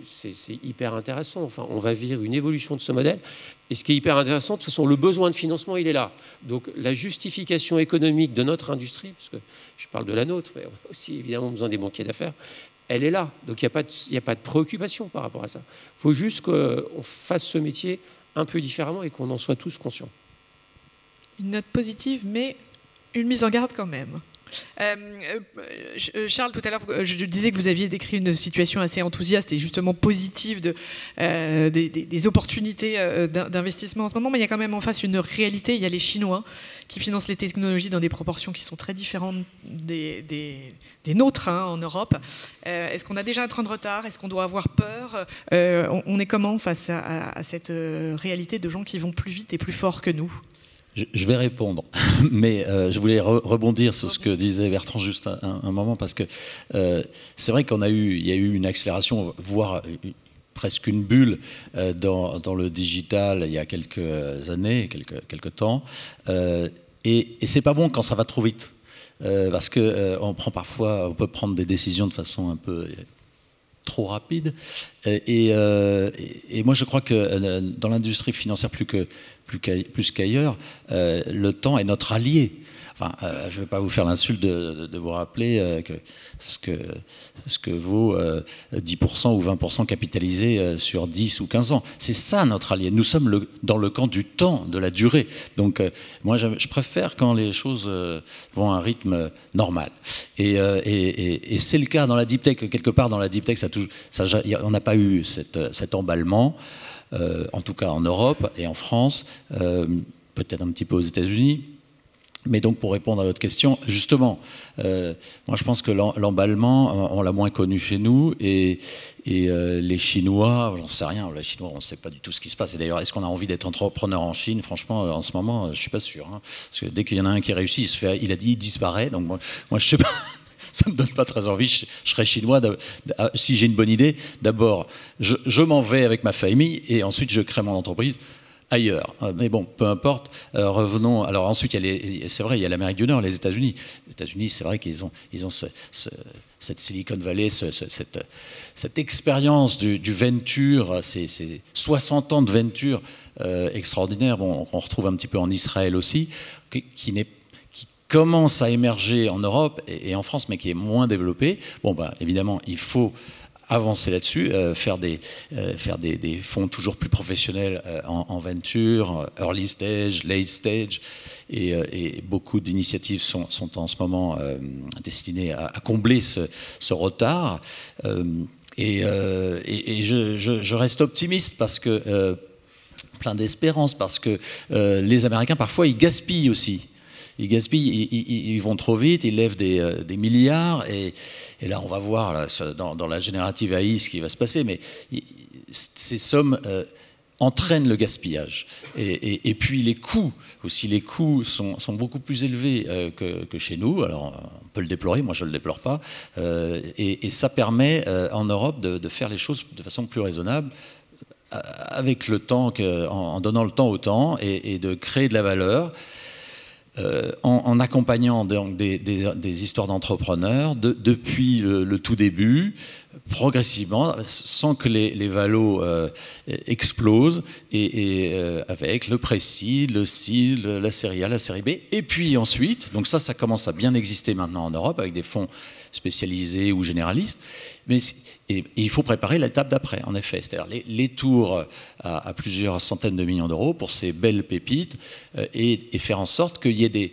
c'est hyper intéressant. Enfin, on va vivre une évolution de ce modèle. Et ce qui est hyper intéressant, de toute façon, le besoin de financement, il est là. Donc la justification économique de notre industrie, parce que je parle de la nôtre, mais on a aussi évidemment besoin des banquiers d'affaires, elle est là. Donc il n'y a pas de préoccupation par rapport à ça. Il faut juste qu'on fasse ce métier un peu différemment et qu'on en soit tous conscients. Une note positive, mais une mise en garde quand même. Charles, tout à l'heure, je disais que vous aviez décrit une situation assez enthousiaste et justement positive des opportunités d'investissement en ce moment, mais il y a quand même en face une réalité. Il y a les Chinois qui financent les technologies dans des proportions qui sont très différentes des nôtres en Europe. Est-ce qu'on a déjà un train de retard? Est-ce qu'on doit avoir peur? On est comment face à cette réalité de gens qui vont plus vite et plus fort que nous? Je vais répondre, mais je voulais rebondir sur ce que disait Bertrand juste un moment, parce que c'est vrai qu'il y a eu une accélération, voire presque une bulle dans le digital il y a quelques années, quelques temps, et c'est pas bon quand ça va trop vite, parce que on peut prendre des décisions de façon un peu trop rapide, et moi je crois que dans l'industrie financière plus qu'ailleurs, le temps est notre allié. Enfin, je ne vais pas vous faire l'insulte de vous rappeler que ce que vaut 10% ou 20% capitalisé sur 10 ou 15 ans. C'est ça notre allié. Nous sommes dans le camp du temps, de la durée. Donc moi, je préfère quand les choses vont à un rythme normal. Et c'est le cas dans la deep tech. Quelque part, dans la deep tech, on n'a pas eu cet emballement. En tout cas en Europe et en France, peut-être un petit peu aux États-Unis. Mais donc pour répondre à votre question, justement, moi je pense que l'emballement, on l'a moins connu chez nous, et les Chinois, j'en sais rien, les Chinois on ne sait pas du tout ce qui se passe. Et d'ailleurs, est-ce qu'on a envie d'être entrepreneur en Chine? Franchement, en ce moment, je ne suis pas sûr. Parce que dès qu'il y en a un qui réussit, il disparaît. Donc moi je ne sais pas. Ça ne me donne pas très envie. Je serais chinois. Si j'ai une bonne idée, d'abord, je m'en vais avec ma famille et ensuite je crée mon entreprise ailleurs. Mais bon, peu importe. Revenons. Alors ensuite, c'est vrai, il y a l'Amérique du Nord, les États-Unis. Les États-Unis, c'est vrai qu'ils ont cette Silicon Valley, cette expérience du venture, ces 60 ans de venture extraordinaire, bon, qu'on retrouve un petit peu en Israël aussi, qui commence à émerger en Europe et en France, mais qui est moins développé. Bon, bah, évidemment, il faut avancer là-dessus, faire des fonds toujours plus professionnels en venture, early stage, late stage, et beaucoup d'initiatives sont en ce moment destinées à combler ce retard. Et je reste optimiste parce que plein d'espérance, parce que les Américains parfois ils gaspillent aussi. Ils gaspillent, ils vont trop vite, ils lèvent des milliards, et là on va voir là, dans la générative AI ce qui va se passer, mais ces sommes entraînent le gaspillage. Et puis les coûts sont beaucoup plus élevés que chez nous. Alors on peut le déplorer, moi je ne le déplore pas, et ça permet en Europe de faire les choses de façon plus raisonnable, avec le temps, en donnant le temps au temps, et de créer de la valeur, en accompagnant donc des histoires d'entrepreneurs depuis le tout début, progressivement, sans que les valos explosent, et avec le précis, le CIL, la série A, la série B, et puis ensuite, donc ça commence à bien exister maintenant en Europe, avec des fonds spécialisés ou généralistes, mais et il faut préparer l'étape d'après, en effet, c'est-à-dire les tours à plusieurs centaines de millions d'euros pour ces belles pépites, et faire en sorte qu'il y ait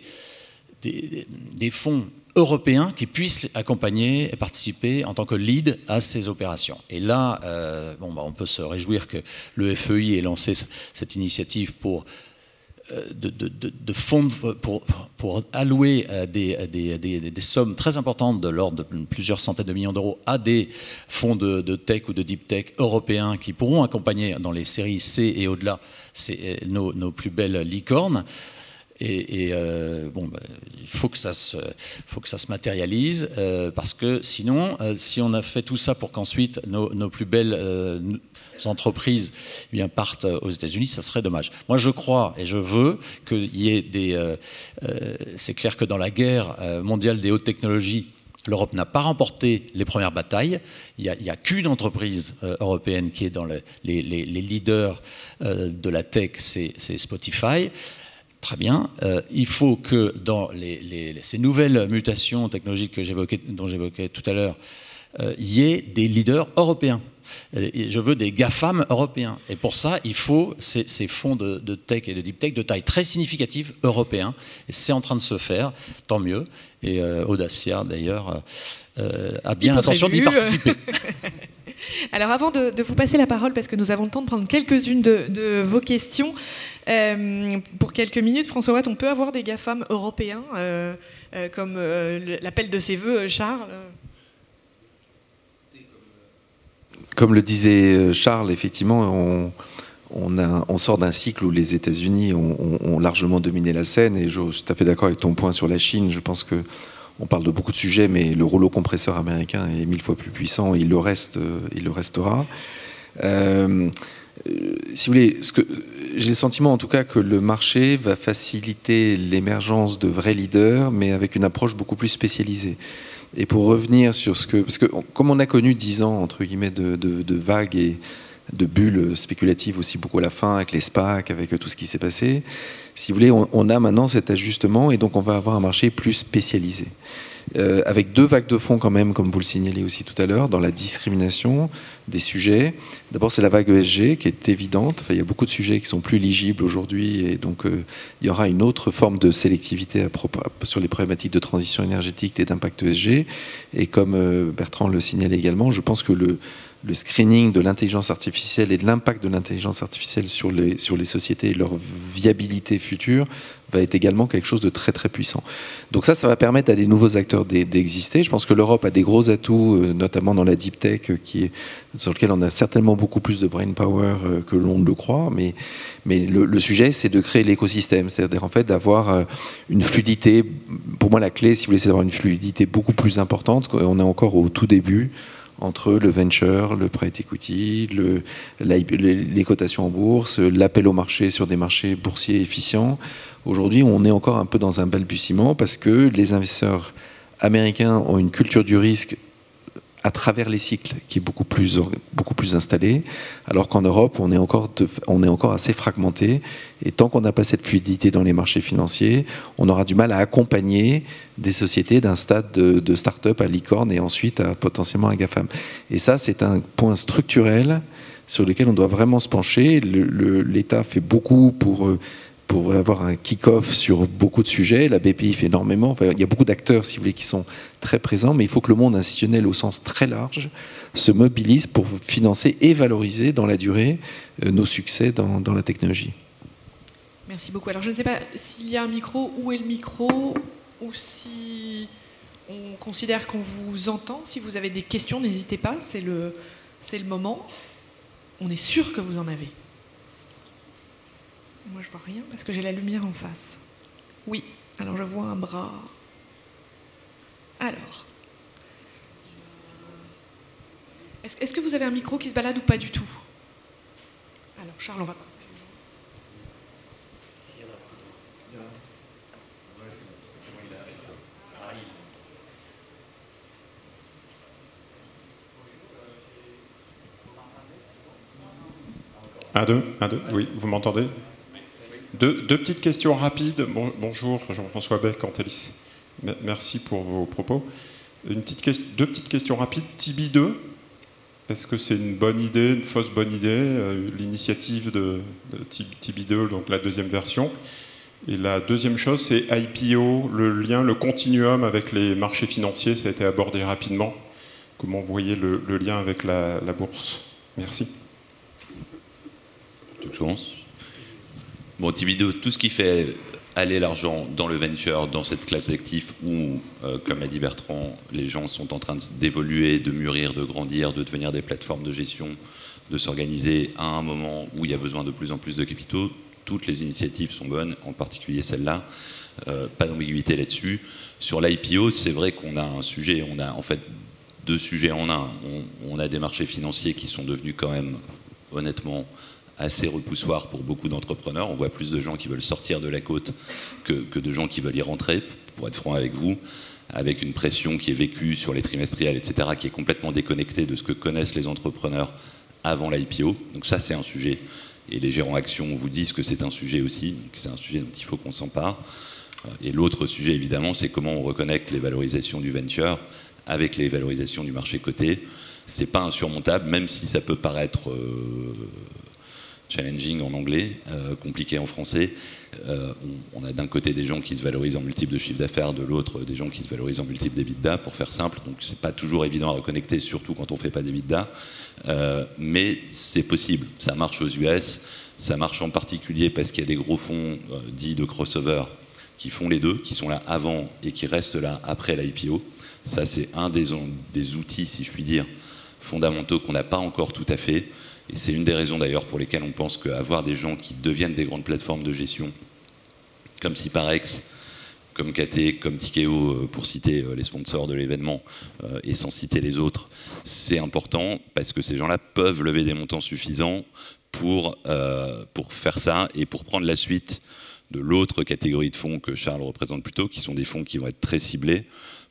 des fonds européens qui puissent accompagner et participer en tant que lead à ces opérations. Et là, on peut se réjouir que le FEI ait lancé cette initiative pour fonds pour allouer des sommes très importantes de l'ordre de plusieurs centaines de millions d'euros à des fonds de tech ou de deep tech européens qui pourront accompagner dans les séries C et au-delà nos plus belles licornes. Il faut que ça se matérialise, parce que sinon, si on a fait tout ça pour qu'ensuite nos plus belles entreprises partent aux États-Unis, ça serait dommage. Moi, je crois et je veux qu'il y ait c'est clair que dans la guerre mondiale des hautes technologies, l'Europe n'a pas remporté les premières batailles. Il n'y a qu'une entreprise européenne qui est dans les leaders de la tech, c'est Spotify. Très bien. Il faut que dans ces nouvelles mutations technologiques dont j'évoquais tout à l'heure, il y ait des leaders européens. Et je veux des GAFAM européens. Et pour ça, il faut ces fonds de tech et de deep tech de taille très significative européens. Et c'est en train de se faire, tant mieux. Et Audacia, d'ailleurs, a bien l'intention d'y participer. Alors avant de vous passer la parole, parce que nous avons le temps de prendre quelques-unes de vos questions, pour quelques minutes, François Watt, on peut avoir des GAFAM européens, comme l'appel de ses voeux, Charles. Comme le disait Charles, effectivement, on sort d'un cycle où les États-Unis ont largement dominé la scène, et je suis tout à fait d'accord avec ton point sur la Chine. Je pense qu'on parle de beaucoup de sujets, mais le rouleau compresseur américain est 1000 fois plus puissant, il le restera. Si vous voulez, j'ai le sentiment en tout cas que le marché va faciliter l'émergence de vrais leaders, mais avec une approche beaucoup plus spécialisée. Et pour revenir sur parce que comme on a connu 10 ans entre guillemets de vagues et de bulles spéculatives aussi beaucoup à la fin, avec les SPAC, avec tout ce qui s'est passé, si vous voulez, on a maintenant cet ajustement, et donc on va avoir un marché plus spécialisé. Avec 2 vagues de fonds quand même, comme vous le signalez aussi tout à l'heure, dans la discrimination des sujets. D'abord, c'est la vague ESG qui est évidente. Enfin, il y a beaucoup de sujets qui sont plus ligibles aujourd'hui, et donc il y aura une autre forme de sélectivité sur les problématiques de transition énergétique et d'impact ESG. Et comme Bertrand le signalait également, je pense que le screening de l'intelligence artificielle et de l'impact de l'intelligence artificielle sur les sociétés et leur viabilité future va être également quelque chose de très très puissant. Donc ça va permettre à des nouveaux acteurs d'exister. Je pense que l'Europe a des gros atouts, notamment dans la deep tech, sur lequel on a certainement beaucoup plus de brain power que l'on ne le croit, mais le sujet, c'est de créer l'écosystème, c'est-à-dire en fait d'avoir une fluidité. Pour moi, la clé, si vous voulez, c'est d'avoir une fluidité beaucoup plus importante. On est encore au tout début entre le venture, le private equity, les cotations en bourse, l'appel au marché sur des marchés boursiers efficients. Aujourd'hui, on est encore un peu dans un balbutiement, parce que les investisseurs américains ont une culture du risque à travers les cycles qui est beaucoup plus installée, alors qu'en Europe, on est encore assez fragmenté. Et tant qu'on n'a pas cette fluidité dans les marchés financiers, on aura du mal à accompagner des sociétés d'un stade de start-up à licorne, et ensuite à potentiellement un GAFAM. Et ça, c'est un point structurel sur lequel on doit vraiment se pencher. L'État fait beaucoup pour avoir un kick-off sur beaucoup de sujets. La BPI fait énormément. Enfin, il y a beaucoup d'acteurs, si vous voulez, qui sont très présents, mais il faut que le monde institutionnel au sens très large se mobilise pour financer et valoriser dans la durée nos succès dans la technologie. Merci beaucoup. Alors je ne sais pas s'il y a un micro, où est le micro, ou si on considère qu'on vous entend. Si vous avez des questions, n'hésitez pas, c'est le moment. On est sûr que vous en avez. Moi, je vois rien parce que j'ai la lumière en face. Oui, alors je vois un bras. Alors. Est-ce que vous avez un micro qui se balade ou pas du tout? Charles, on va pas. Un, deux, oui, vous m'entendez? Deux petites questions rapides. Bonjour, Jean-François Bec, Antelis. Merci pour vos propos. Deux petites questions rapides. Tibi 2, est-ce que c'est une bonne idée, une fausse bonne idée, l'initiative de Tibi 2, donc la deuxième version? Et la deuxième chose, c'est IPO, le lien, le continuum avec les marchés financiers, ça a été abordé rapidement. Comment vous voyez le lien avec la bourse? Merci. Bon, Tibi 2, tout ce qui fait aller l'argent dans le venture, dans cette classe d'actifs où, comme l'a dit Bertrand, les gens sont en train d'évoluer, de mûrir, de grandir, de devenir des plateformes de gestion, de s'organiser à un moment où il y a besoin de plus en plus de capitaux. Toutes les initiatives sont bonnes, en particulier celle-là. Pas d'ambiguïté là-dessus. Sur l'IPO, c'est vrai qu'on a un sujet, on a en fait deux sujets en un. On a des marchés financiers qui sont devenus quand même, honnêtement, assez repoussoir pour beaucoup d'entrepreneurs. On voit plus de gens qui veulent sortir de la côte que de gens qui veulent y rentrer, pour être franc avec vous, avec une pression qui est vécue sur les trimestriels, etc., qui est complètement déconnectée de ce que connaissent les entrepreneurs avant l'IPO. Donc ça, c'est un sujet. Et les gérants actions vous disent que c'est un sujet aussi, que c'est un sujet dont il faut qu'on s'empare. Et l'autre sujet, évidemment, c'est comment on reconnecte les valorisations du venture avec les valorisations du marché coté. C'est pas insurmontable, même si ça peut paraître challenging en anglais, compliqué en français. On a d'un côté des gens qui se valorisent en multiples de chiffre d'affaires, de l'autre des gens qui se valorisent en multiples d'EBITDA, pour faire simple. Donc c'est pas toujours évident à reconnecter, surtout quand on fait pas d'EBITDA. Mais c'est possible. Ça marche aux US, ça marche en particulier parce qu'il y a des gros fonds dits de crossover qui font les deux, qui sont là avant et qui restent là après l'IPO. Ça, c'est un des outils, si je puis dire, fondamentaux qu'on n'a pas encore tout à fait. Et c'est une des raisons d'ailleurs pour lesquelles on pense qu'avoir des gens qui deviennent des grandes plateformes de gestion, comme Ciparex, comme KT, comme Tikeo, pour citer les sponsors de l'événement, et sans citer les autres, c'est important parce que ces gens-là peuvent lever des montants suffisants pour faire ça et pour prendre la suite de l'autre catégorie de fonds que Charles représente plutôt, qui sont des fonds qui vont être très ciblés,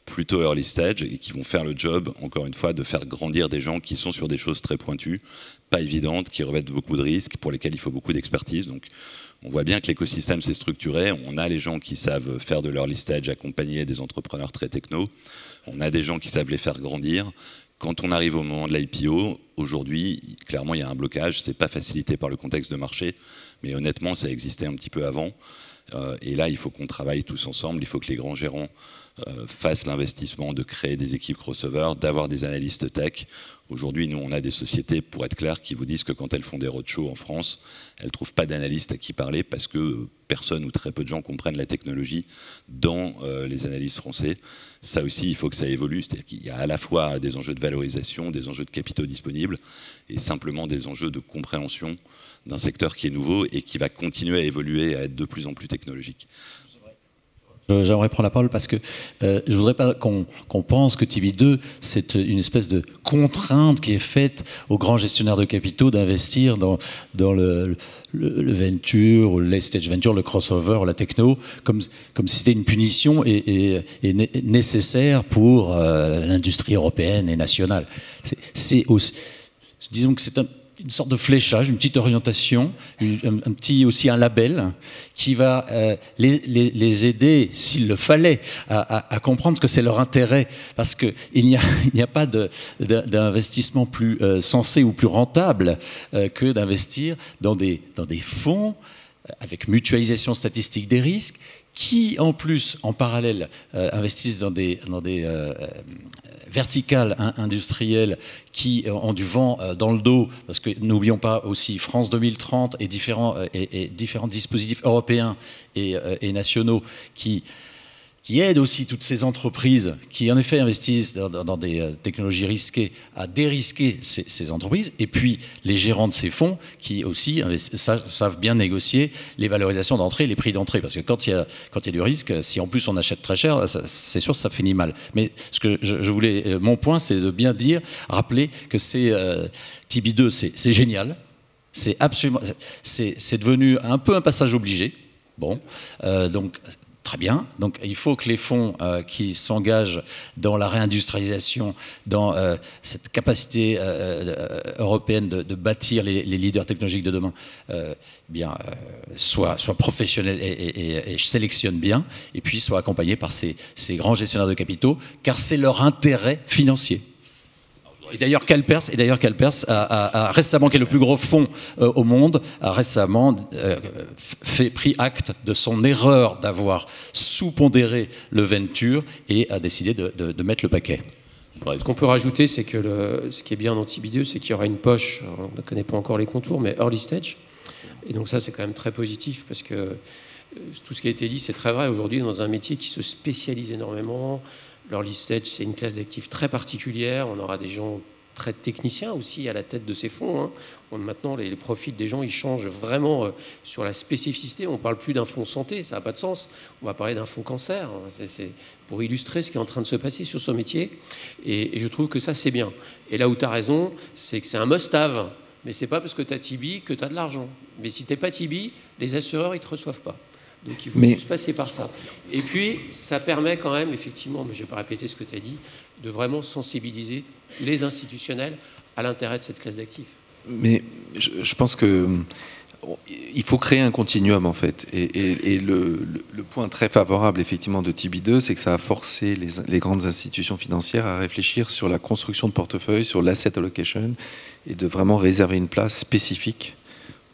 plutôt early stage, et qui vont faire le job, encore une fois, de faire grandir des gens qui sont sur des choses très pointues, pas évidentes, qui revêtent beaucoup de risques, pour lesquels il faut beaucoup d'expertise. Donc on voit bien que l'écosystème s'est structuré. On a les gens qui savent faire de l'early stage, accompagner des entrepreneurs très techno. On a des gens qui savent les faire grandir. Quand on arrive au moment de l'IPO, aujourd'hui, clairement, il y a un blocage. C'est pas facilité par le contexte de marché, mais honnêtement, ça existait un petit peu avant. Et là, il faut qu'on travaille tous ensemble. Il faut que les grands gérants fassent l'investissement de créer des équipes crossover, d'avoir des analystes tech. Aujourd'hui, nous, on a des sociétés, pour être clair, qui vous disent que quand elles font des roadshows en France, elles ne trouvent pas d'analystes à qui parler parce que personne ou très peu de gens comprennent la technologie dans les analystes français. Ça aussi, il faut que ça évolue. C'est-à-dire qu'il y a à la fois des enjeux de valorisation, des enjeux de capitaux disponibles et simplement des enjeux de compréhension d'un secteur qui est nouveau et qui va continuer à évoluer, à être de plus en plus technologique. J'aimerais prendre la parole parce que je ne voudrais pas qu'on pense que Tibi 2, c'est une espèce de contrainte qui est faite aux grands gestionnaires de capitaux d'investir dans le venture, ou le late stage venture, le crossover, la techno, comme si c'était une punition et nécessaire pour l'industrie européenne et nationale. C'est aussi, disons que c'est une sorte de fléchage, une petite orientation, un label qui va les aider, s'il le fallait, à comprendre que c'est leur intérêt, parce qu'il n'y a pas d'investissement plus sensé ou plus rentable que d'investir dans des fonds avec mutualisation statistique des risques, qui en plus, en parallèle, investissent dans des verticales industrielles qui ont du vent dans le dos, parce que n'oublions pas aussi France 2030 et différents dispositifs européens et nationaux qui aident aussi toutes ces entreprises qui en effet investissent dans des technologies risquées à dérisquer ces entreprises, et puis les gérants de ces fonds qui aussi savent bien négocier les valorisations d'entrée et les prix d'entrée, parce que quand il y a du risque, si en plus on achète très cher, c'est sûr que ça finit mal. Mais ce que je voulais, mon point, c'est de bien rappeler que Tibi 2, c'est génial. C'est absolument, c'est devenu un peu un passage obligé. Bon, donc très bien. Donc il faut que les fonds qui s'engagent dans la réindustrialisation, dans cette capacité européenne de bâtir les leaders technologiques de demain, soient professionnels et sélectionnent bien, et puis soient accompagnés par ces grands gestionnaires de capitaux, car c'est leur intérêt financier. Et d'ailleurs, Calpers a récemment, qui est le plus gros fonds au monde, a récemment pris acte de son erreur d'avoir sous-pondéré le venture et a décidé de mettre le paquet. Ce qu'on peut rajouter, c'est que ce qui est bien dans TB2, c'est qu'il y aura une poche, on ne connaît pas encore les contours, mais early stage. Et donc ça, c'est quand même très positif, parce que tout ce qui a été dit, c'est très vrai. Aujourd'hui, dans un métier qui se spécialise énormément, l'early stage, c'est une classe d'actifs très particulière. On aura des gens très techniciens aussi à la tête de ces fonds, hein. Maintenant, les profils des gens, ils changent vraiment sur la spécificité. On ne parle plus d'un fonds santé, ça n'a pas de sens. On va parler d'un fonds cancer. C'est pour illustrer ce qui est en train de se passer sur ce métier. Et je trouve que ça, c'est bien. Et là où tu as raison, c'est que c'est un must-have. Mais ce n'est pas parce que tu as Tibi que tu as de l'argent. Mais si tu n'es pas Tibi, les assureurs, ils ne te reçoivent pas. Donc il faut juste passer par ça. Et puis, ça permet quand même, effectivement, mais je ne vais pas répéter ce que tu as dit, de vraiment sensibiliser les institutionnels à l'intérêt de cette classe d'actifs. Mais je pense que il faut créer un continuum, en fait. Et le point très favorable, effectivement, de TB2, c'est que ça a forcé les grandes institutions financières à réfléchir sur la construction de portefeuille, sur l'asset allocation, et de vraiment réserver une place spécifique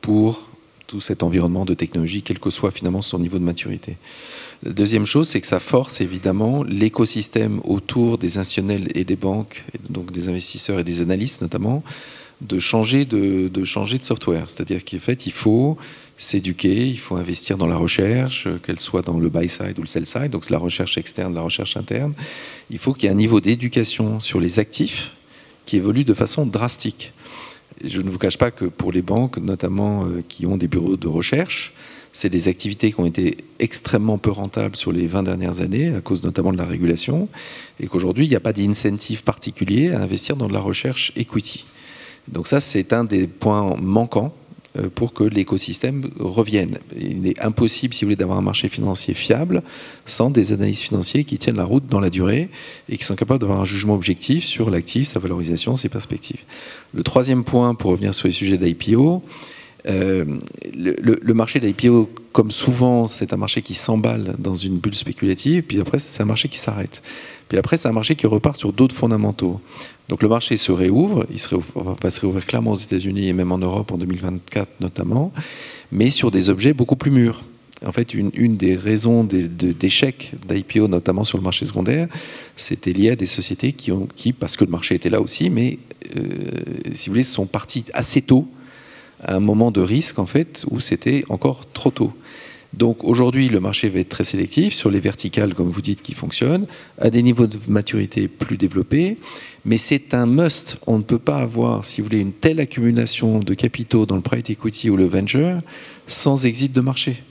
pour tout cet environnement de technologie, quel que soit finalement son niveau de maturité. La deuxième chose, c'est que ça force évidemment l'écosystème autour des institutionnels et des banques, et donc des investisseurs et des analystes notamment, de changer de software. C'est-à-dire qu'en fait, il faut s'éduquer, il faut investir dans la recherche, qu'elle soit dans le buy side ou le sell side, donc la recherche externe, la recherche interne. Il faut qu'il y ait un niveau d'éducation sur les actifs qui évolue de façon drastique. Je ne vous cache pas que pour les banques, notamment qui ont des bureaux de recherche, c'est des activités qui ont été extrêmement peu rentables sur les 20 dernières années, à cause notamment de la régulation, et qu'aujourd'hui, il n'y a pas d'incentive particulier à investir dans de la recherche equity. Donc ça, c'est un des points manquants pour que l'écosystème revienne. Il est impossible, si vous voulez, d'avoir un marché financier fiable sans des analystes financiers qui tiennent la route dans la durée et qui sont capables d'avoir un jugement objectif sur l'actif, sa valorisation, ses perspectives. Le troisième point, pour revenir sur les sujets d'IPO, le marché d'IPO, comme souvent, c'est un marché qui s'emballe dans une bulle spéculative, puis après, c'est un marché qui s'arrête. Puis après, c'est un marché qui repart sur d'autres fondamentaux. Donc le marché se réouvre, va se réouvrir clairement aux États-Unis et même en Europe en 2024 notamment, mais sur des objets beaucoup plus mûrs. En fait, une des raisons d'échec d'IPO, notamment sur le marché secondaire, c'était lié à des sociétés qui, parce que le marché était là aussi, mais si vous voulez, sont parties assez tôt, à un moment de risque en fait, où c'était encore trop tôt. Donc aujourd'hui, le marché va être très sélectif sur les verticales, comme vous dites, qui fonctionnent, à des niveaux de maturité plus développés, mais c'est un must. On ne peut pas avoir, si vous voulez, une telle accumulation de capitaux dans le private equity ou le venture sans exit de marché.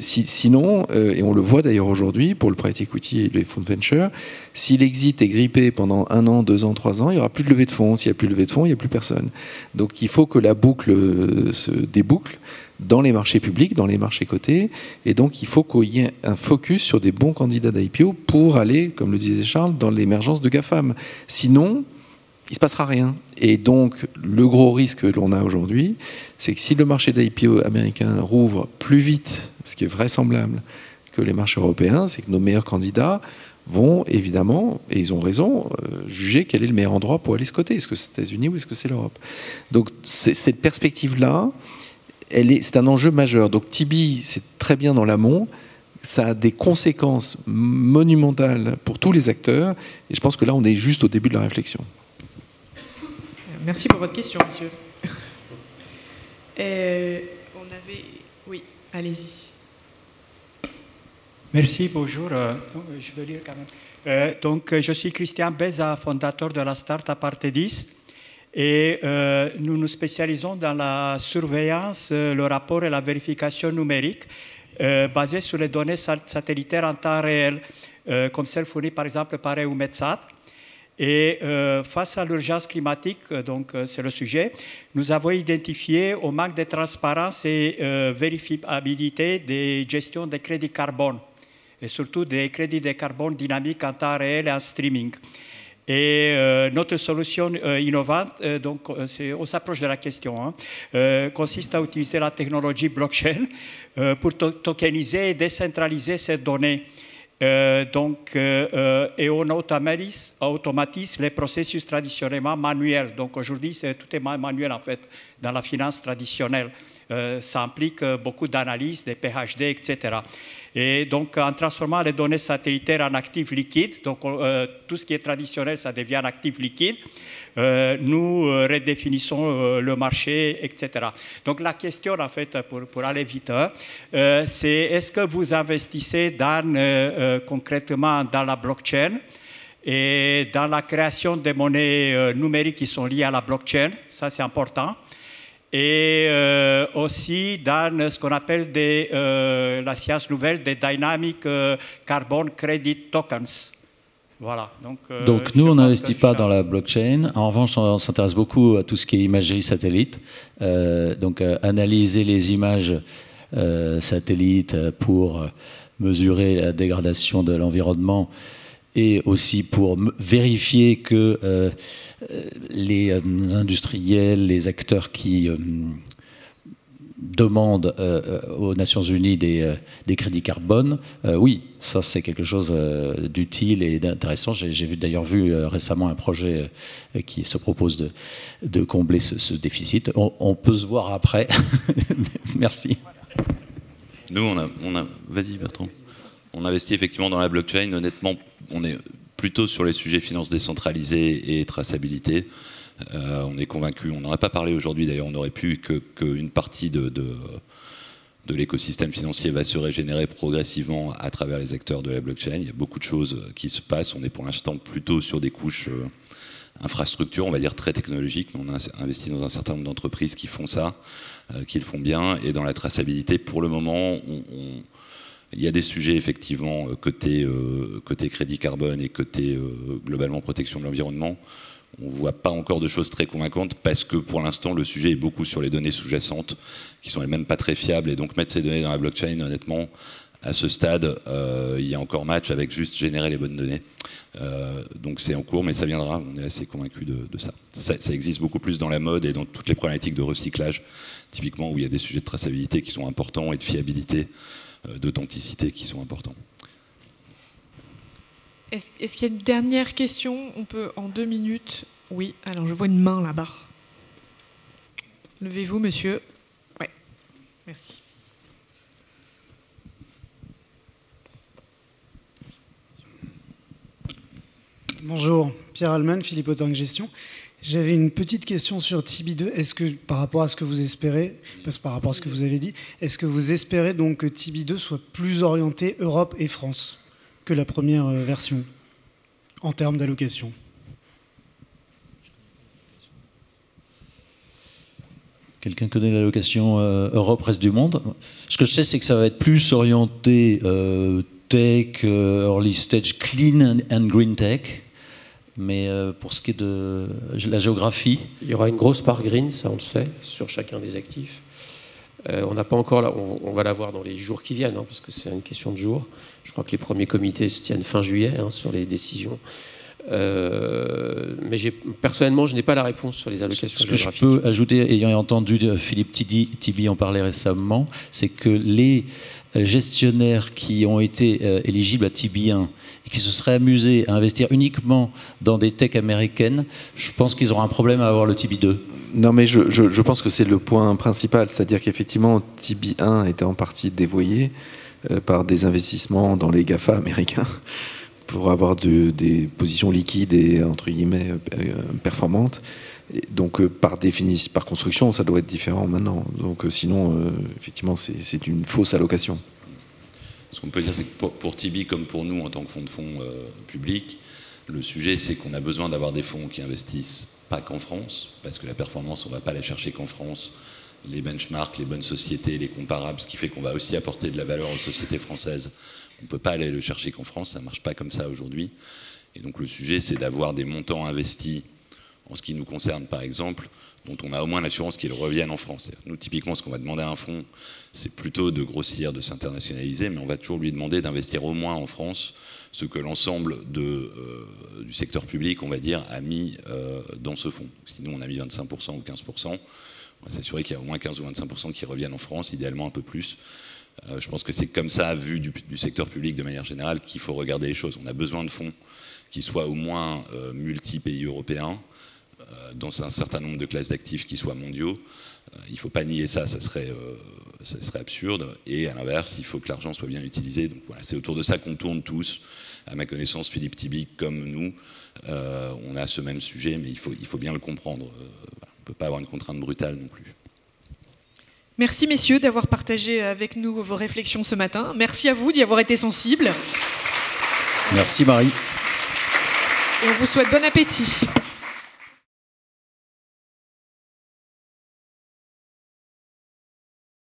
Sinon, et on le voit d'ailleurs aujourd'hui pour le private equity et les fonds de venture, si l'exit est grippé pendant 1 an, 2 ans, 3 ans, il n'y aura plus de levée de fonds. S'il n'y a plus de levée de fonds, il n'y a plus personne. Donc il faut que la boucle se déboucle dans les marchés publics, dans les marchés cotés, et donc il faut qu'il y ait un focus sur des bons candidats d'IPO pour aller, comme le disait Charles, dans l'émergence de GAFAM. Sinon, il ne se passera rien. Et donc, le gros risque que l'on a aujourd'hui, c'est que si le marché d'IPO américain rouvre plus vite, ce qui est vraisemblable, que les marchés européens, c'est que nos meilleurs candidats vont évidemment, et ils ont raison, juger quel est le meilleur endroit pour aller se coter. Est-ce que c'est les États-Unis ou est-ce que c'est l'Europe? Donc, cette perspective-là, c'est un enjeu majeur. Donc Tibi, c'est très bien dans l'amont, ça a des conséquences monumentales pour tous les acteurs, et je pense que là, on est juste au début de la réflexion. Merci pour votre question, monsieur. Oui, allez-y. Merci, bonjour. Je vais lire quand même. Donc, je suis Christian Beza, fondateur de la start-up Artedis. Et nous nous spécialisons dans la surveillance, le rapport et la vérification numérique basée sur les données satellitaires en temps réel, comme celles fournies par exemple par EUMETSAT. Et face à l'urgence climatique, donc c'est le sujet, nous avons identifié au manque de transparence et vérifiabilité des gestions des crédits carbone, et surtout des crédits de carbone dynamiques en temps réel et en streaming. Et notre solution innovante, donc on s'approche de la question, consiste à utiliser la technologie blockchain pour tokeniser et décentraliser ces données. Et on automatise les processus traditionnellement manuels. Donc aujourd'hui, tout est manuel en fait dans la finance traditionnelle. Ça implique beaucoup d'analyses, des PhD, etc. Et donc, en transformant les données satellitaires en actifs liquides, donc tout ce qui est traditionnel, ça devient un actif liquide, nous redéfinissons le marché, etc. Donc, la question, en fait, pour aller vite, c'est est-ce que vous investissez concrètement dans la blockchain et dans la création des monnaies numériques qui sont liées à la blockchain? Ça, c'est important. Et aussi dans ce qu'on appelle la science nouvelle des Dynamic Carbon Credit Tokens. Voilà. Donc nous, on n'investit pas dans la blockchain. En revanche, on s'intéresse beaucoup à tout ce qui est imagerie satellite. Donc analyser les images satellites pour mesurer la dégradation de l'environnement et aussi pour vérifier que les industriels, les acteurs qui demandent aux Nations Unies des crédits carbone, oui, ça c'est quelque chose d'utile et d'intéressant. J'ai d'ailleurs vu récemment un projet qui se propose de combler ce déficit. On peut se voir après. Merci. Nous, vas-y Bertrand. On investit effectivement dans la blockchain. Honnêtement, on est plutôt sur les sujets finances décentralisées et traçabilité. On est convaincu, on n'en a pas parlé aujourd'hui d'ailleurs, on aurait pu qu'une partie de l'écosystème financier va se régénérer progressivement à travers les acteurs de la blockchain. Il y a beaucoup de choses qui se passent. On est pour l'instant plutôt sur des couches infrastructures, on va dire très technologiques. On a investi dans un certain nombre d'entreprises qui font ça, qui le font bien. Et dans la traçabilité, pour le moment, il y a des sujets effectivement côté crédit carbone et côté globalement protection de l'environnement. On ne voit pas encore de choses très convaincantes parce que pour l'instant le sujet est beaucoup sur les données sous-jacentes qui sont elles-mêmes pas très fiables, et donc mettre ces données dans la blockchain, honnêtement, à ce stade, il y a encore match avec juste générer les bonnes données. Donc c'est en cours, mais ça viendra, on est assez convaincus de ça. Ça existe beaucoup plus dans la mode et dans toutes les problématiques de recyclage, typiquement où il y a des sujets de traçabilité qui sont importants et de fiabilité, d'authenticité qui sont importants. Est-ce qu'il y a une dernière question? On peut en 2 minutes. Oui, alors je vois une main là-bas. Levez-vous, monsieur. Oui, merci. Bonjour, Pierre Allman, Philippe Auting Gestion. J'avais une petite question sur Tibi2. Est-ce que, par rapport à ce que vous espérez, parce que par rapport à ce que vous avez dit, est-ce que vous espérez donc que Tibi2 soit plus orienté Europe et France que la première version en termes d'allocation? Quelqu'un connaît l'allocation Europe, reste du monde? Ce que je sais, c'est que ça va être plus orienté tech, early stage, clean and green tech. Mais pour ce qui est de la géographie... Il y aura une grosse part green, ça on le sait, sur chacun des actifs. On n'a pas encore, là, on va la voir dans les jours qui viennent, parce que c'est une question de jours. Je crois que les premiers comités se tiennent fin juillet sur les décisions. Mais personnellement, je n'ai pas la réponse sur les allocations géographiques. Ce que je peux ajouter, ayant entendu Philippe Tibi en parler récemment, c'est que les gestionnaires qui ont été éligibles à Tibi 1 et qui se seraient amusés à investir uniquement dans des techs américaines, je pense qu'ils auront un problème à avoir le Tibi 2. Non, mais je pense que c'est le point principal, c'est-à-dire qu'effectivement, Tibi 1 était en partie dévoyé par des investissements dans les GAFA américains pour avoir des positions liquides et, entre guillemets, performantes. Et donc, par définition, par construction, ça doit être différent maintenant. Donc, sinon, effectivement, c'est une fausse allocation. Ce qu'on peut dire, c'est que pour Tibi, comme pour nous, en tant que fonds de fonds public, le sujet, c'est qu'on a besoin d'avoir des fonds qui investissent pas qu'en France, parce que la performance, on ne va pas la chercher qu'en France. Les benchmarks, les bonnes sociétés, les comparables, ce qui fait qu'on va aussi apporter de la valeur aux sociétés françaises. On ne peut pas aller le chercher qu'en France, ça ne marche pas comme ça aujourd'hui. Et donc le sujet, c'est d'avoir des montants investis, en ce qui nous concerne par exemple, dont on a au moins l'assurance qu'ils reviennent en France. Nous, typiquement, ce qu'on va demander à un fonds, c'est plutôt de grossir, de s'internationaliser, mais on va toujours lui demander d'investir au moins en France ce que l'ensemble du secteur public, on va dire, a mis dans ce fonds. Sinon, on a mis 25% ou 15%. On va s'assurer qu'il y a au moins 15 ou 25% qui reviennent en France, idéalement un peu plus. Je pense que c'est comme ça, vu du secteur public de manière générale, qu'il faut regarder les choses. On a besoin de fonds qui soient au moins multi-pays européens, dans un certain nombre de classes d'actifs qui soient mondiaux. Il ne faut pas nier ça, ça serait absurde. Et à l'inverse, il faut que l'argent soit bien utilisé. Donc voilà, c'est autour de ça qu'on tourne tous. À ma connaissance, Philippe Tibi, comme nous, on a ce même sujet, mais il faut bien le comprendre. On ne peut pas avoir une contrainte brutale non plus. Merci messieurs d'avoir partagé avec nous vos réflexions ce matin. Merci à vous d'y avoir été sensibles. Merci Marie. Et on vous souhaite bon appétit.